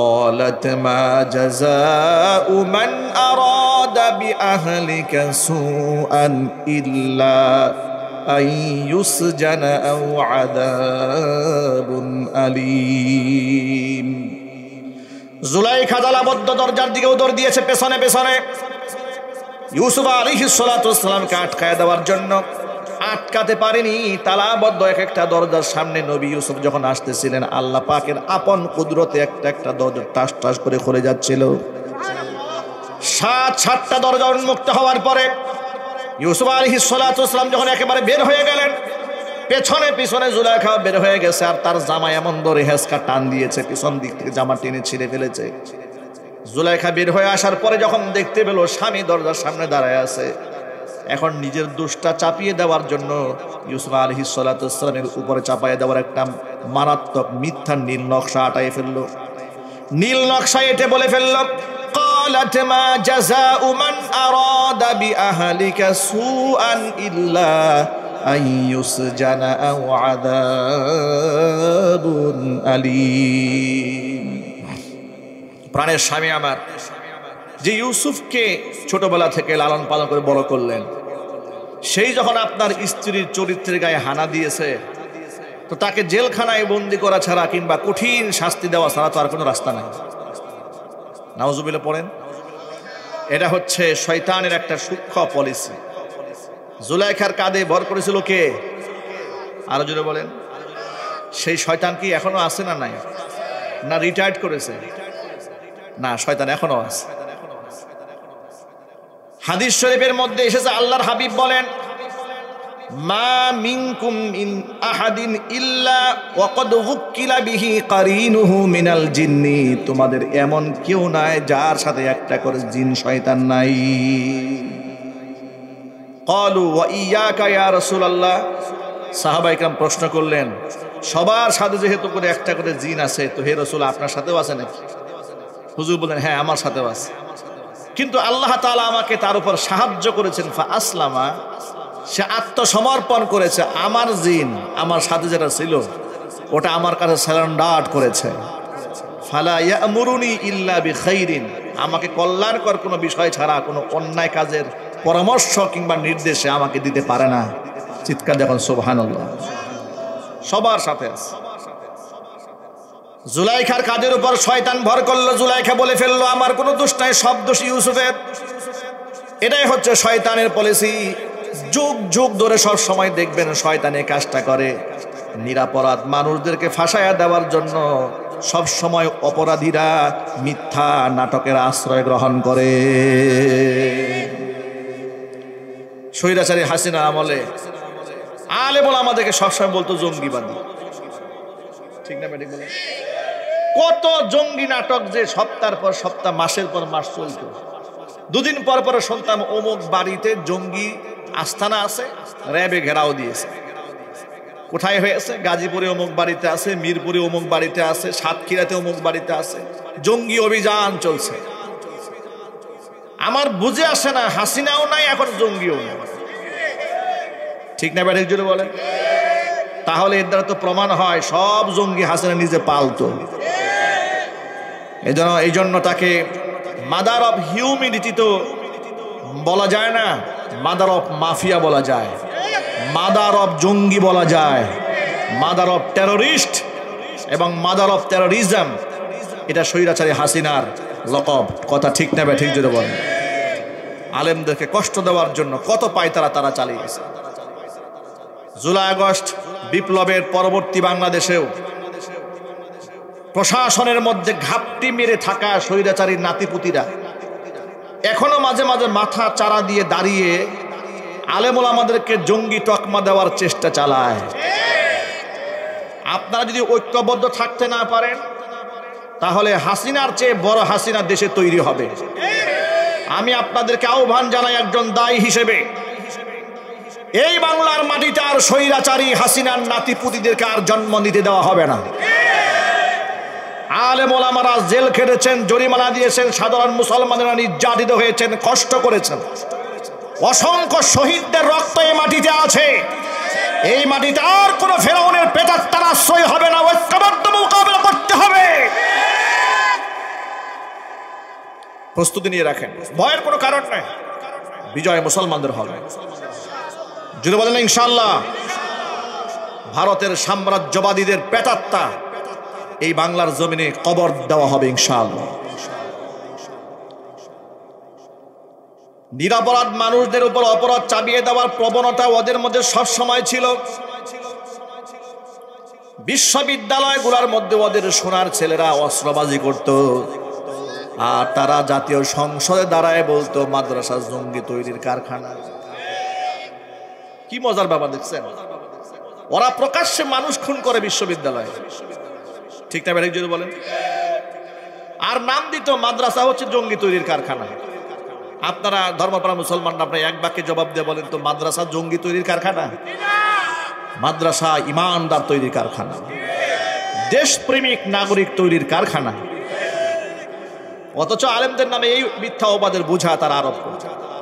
قالت ما جزاء من أراد بأهلك سوءا إلا أن يسجن أو عذاب أليم। জুলাইখা তালাবদ্ধ দরজার দিকে দৌড় দিয়েছে পেছনে পেছনে ইউসুফ আলাইহিস সালাতু ওয়াস সালামকে আটকায় দেওয়ার জন্য। আটকাতে পারেনি। তালাবদ্ধ এক একটা দরজার সামনে নবী ইউসুফ যখন আসতেছিলেন, আল্লাহ পাকের আপন কুদরতে একটা একটা দরজা টাস টাস করে খুলে যাচ্ছিল। সাতটা দরজা উন্মুক্ত হওয়ার পরে ইউসুফ আলাইহিস সালাতু ওয়াস সালাম যখন একেবারে বের হয়ে গেলেন, পেছনে পিছনে জুলাইখা বের হয়ে গেছে, আর তার জামা এমন ধরে হেসকা টান দিয়েছে, পিছন দিক থেকে জামা টেনে ছিঁড়ে ফেলেছে। জুলাইখা বের হয়ে আসার পরে যখন দেখতে পেল স্বামী দরজার সামনে দাঁড়ায় আছে, এখন নিজের দোষটা চাপিয়ে দেওয়ার জন্য ইউসুফ আলাইহিস সালাতু ওয়াস সালামের উপরে চাপাইয়ে দেওয়ার একটা মারাত্মক মিথ্যা নীল নকশা আটাই ফেললো। নীল নকশা এটে বলে ফেললো, قالت ما جزاء من أراد بأهلك سوءا إلا أن يسجن أو عذاب أليم। প্রাণের স্বামী আমার, যে ইউসুফকে ছোটবেলা থেকে লালন পালন করে বড় করলেন, সেই যখন আপনার স্ত্রীর চরিত্রের গায়ে হানা দিয়েছে, তো তাকে জেলখানায় বন্দি করা ছাড়া কিংবা কঠিন শাস্তি দেওয়া ছাড়া তো আর কোনো রাস্তা নাই। নাউজুবিল্লাহ পড়েন। এটা হচ্ছে শয়তানের একটা সূক্ষ্ম পলিসি। জুলাইখার কাঁধে ভর করেছিল কে? আরো জোরে বলেন। সেই শয়তান কি এখনো আছে না নাই? না রিটায়ার্ড করেছে? না, শয়তান এখনো আছে। হাদিস শরীফের মধ্যে এসেছে, আল্লাহর হাবিব বলেন, মা মিনকুম মিন আহাদিন ইল্লা ওয়া কদ উকিলা বিহি কারিনুহু মিনাল জিন্নি। তোমাদের এমন কেউ নাই যার সাথে একটা করে জিন শয়তান নাই। ক্বালু ওয়া ইয়াকা ইয়া রাসূলুল্লাহ। সাহাবায়ে কেরাম প্রশ্ন করলেন, সবার সাথে যেহেতু করে একটা করে জিন আছে, তো হে রাসূল আপনার সাথেও আছে নাকি? হুজুর বলেন, হ্যাঁ আমার সাথেও আছে, কিন্তু আল্লাহ তাআলা আমাকে তার উপর সাহায্য করেছেন। ফা আসলামা, সে আত্মসমর্পণ করেছে। আমার জিন, আমার সাথে যেটা ছিল, ওটা আমার কাছে সারেন্ডার করেছে। ফালা ইয়ামুরুনি ইল্লা বিখাইরিন, আমাকে কল্যাণকর কোনো বিষয় ছাড়া কোনো অন্যায় কাজের পরামর্শ কিংবা নির্দেশে আমাকে দিতে পারে না। চিৎকার দেখুন সুবহানাল্লাহ। সবার সাথে আছে। জুলাইখার কাজের উপর শয়তান ভর করলো, জুলাইখা বলে ফেললো আমার কোনো দোষ নাই, সব দোষ ইউসুফের। এটাই হচ্ছে শয়তানের পলিসি। যুগ যুগ ধরে সব সময় দেখবেন শয়তান এই কাজটা করে, নিরাপরাধ মানুষদেরকে ফাঁসায়া দেওয়ার জন্য সব সময় অপরাধীরা মিথ্যা নাটকের আশ্রয় গ্রহণ করে। স্বৈরাচারী হাসিনা আমলে আলেম ওলামাদেরকে সবসময় বলতো জঙ্গিবাদী, ঠিক না ঠিক বলে? কত জঙ্গি নাটক যে সপ্তাহের পর সপ্তাহ, মাসের পর মাস চলত। দুদিন পর পর শুনতাম অমুক বাড়িতে জঙ্গি আস্তানা আছে, র্যাবে ঘেরাও দিয়েছে। কোথায় হয়েছে? গাজীপুরে অমুক বাড়িতে আছে, মিরপুরে অমুক বাড়িতে আছে, সাতক্ষীরাতে অমুক বাড়িতে আছে, জঙ্গি অভিযান চলছে। আমার বুঝে আসে না, হাসিনাও নাই এখন জঙ্গিও নাই, ঠিক না ব্যাঠিক জুড়ে বলেন? তাহলে এর দ্বারা তো প্রমাণ হয় সব জঙ্গি হাসিনা নিজে পালতো। এই জন্য তাকে মাদার অফ হিউম্যানিটি তো বলা যায় না, মাদার অফ মাফিয়া বলা যায়, মাদার অফ জঙ্গি বলা যায়, মাদার অফ টেররিস্ট এবং মাদার অফ টেররিজম। এটা স্বৈরাচারী হাসিনার লকব। কথা ঠিক না ঠিক জুড়ে বলেন? আলেমদেরকে কষ্ট দেওয়ার জন্য কত পায়তারা তারা চালিয়েছে। জুলাই আগস্ট বিপ্লবের পরবর্তী বাংলাদেশেও প্রশাসনের মধ্যে ঘাপটি মেরে থাকা স্বৈরাচারী নাতিপুতিরা এখনো মাঝে মাঝে মাথা চারা দিয়ে দাঁড়িয়ে আলেম ওলামাদেরকে জঙ্গি তকমা দেওয়ার চেষ্টা চালায়। আপনারা যদি ঐক্যবদ্ধ থাকতে না পারেন তাহলে হাসিনার চেয়ে বড় হাসিনা দেশে তৈরি হবে। আমি আপনাদেরকে আহ্বান জানাই একজন দায়ী হিসেবে, এই বাংলার মাটিতে আর স্বৈরাচারী হাসিনার নাতিপুতিদেরকে আর জন্ম নিতে দেওয়া হবে না। আলেম ওলামারা জেল খেটেছেন, জরিমানা দিয়েছেন, সাধারণ মুসলমানেরা নির্যাতিত হয়েছেন, কষ্ট করেছেন। অসংখ্য শহীদদের রক্ত এই মাটিতে আছে। এই মাটিতে আর কোন ফেরাউনের প্রেতাত্মার আশ্রয় হবে না। ঐক্যবদ্ধ মোকাবেলা করতে হবে। প্রস্তুতি নিয়ে রাখেন, ভয়ের কোনো কারণ নাই। বিজয় মুসলমানদের হবে। যদি বলেন ইনশাআল্লাহ, ভারতের সাম্রাজ্যবাদীদের প্রেতাত্মা এই বাংলার জমিনে কবর দেওয়া হবে ইনশাআল্লাহ। নিরপরাধ মানুষদের উপর অপরাধ চাপিয়ে দেওয়ার প্রবণতা ওদের মধ্যে সব সময় ছিল। বিশ্ববিদ্যালয়গুলোর মধ্যে ওদের সোনার ছেলেরা অস্ত্রবাজি করত, আর তারা জাতীয় সংসদে দাঁড়ায় বলতো মাদ্রাসা জঙ্গি তৈরির কারখানা। কি মজার ব্যাপার দেখছেন? ওরা প্রকাশ্যে মানুষ খুন করে বিশ্ববিদ্যালয়ে, ঠিক না ভাই যদি বলেন? আর নাম দিত মাদ্রাসা হচ্ছে জঙ্গি তৈরির কারখানা। আপনারা ধর্মপ্রাণ মুসলমানরা আপনি এক বাক্যে জবাব দিয়ে বলেন তো, মাদ্রাসা জঙ্গি তৈরির কারখানা? মাদ্রাসা ইমানদার তৈরির কারখানা, দেশপ্রেমিক নাগরিক তৈরির কারখানা। অথচ আলেমদের নামে এই মিথ্যা অবাদের বোঝা তারা আরোপ করছে।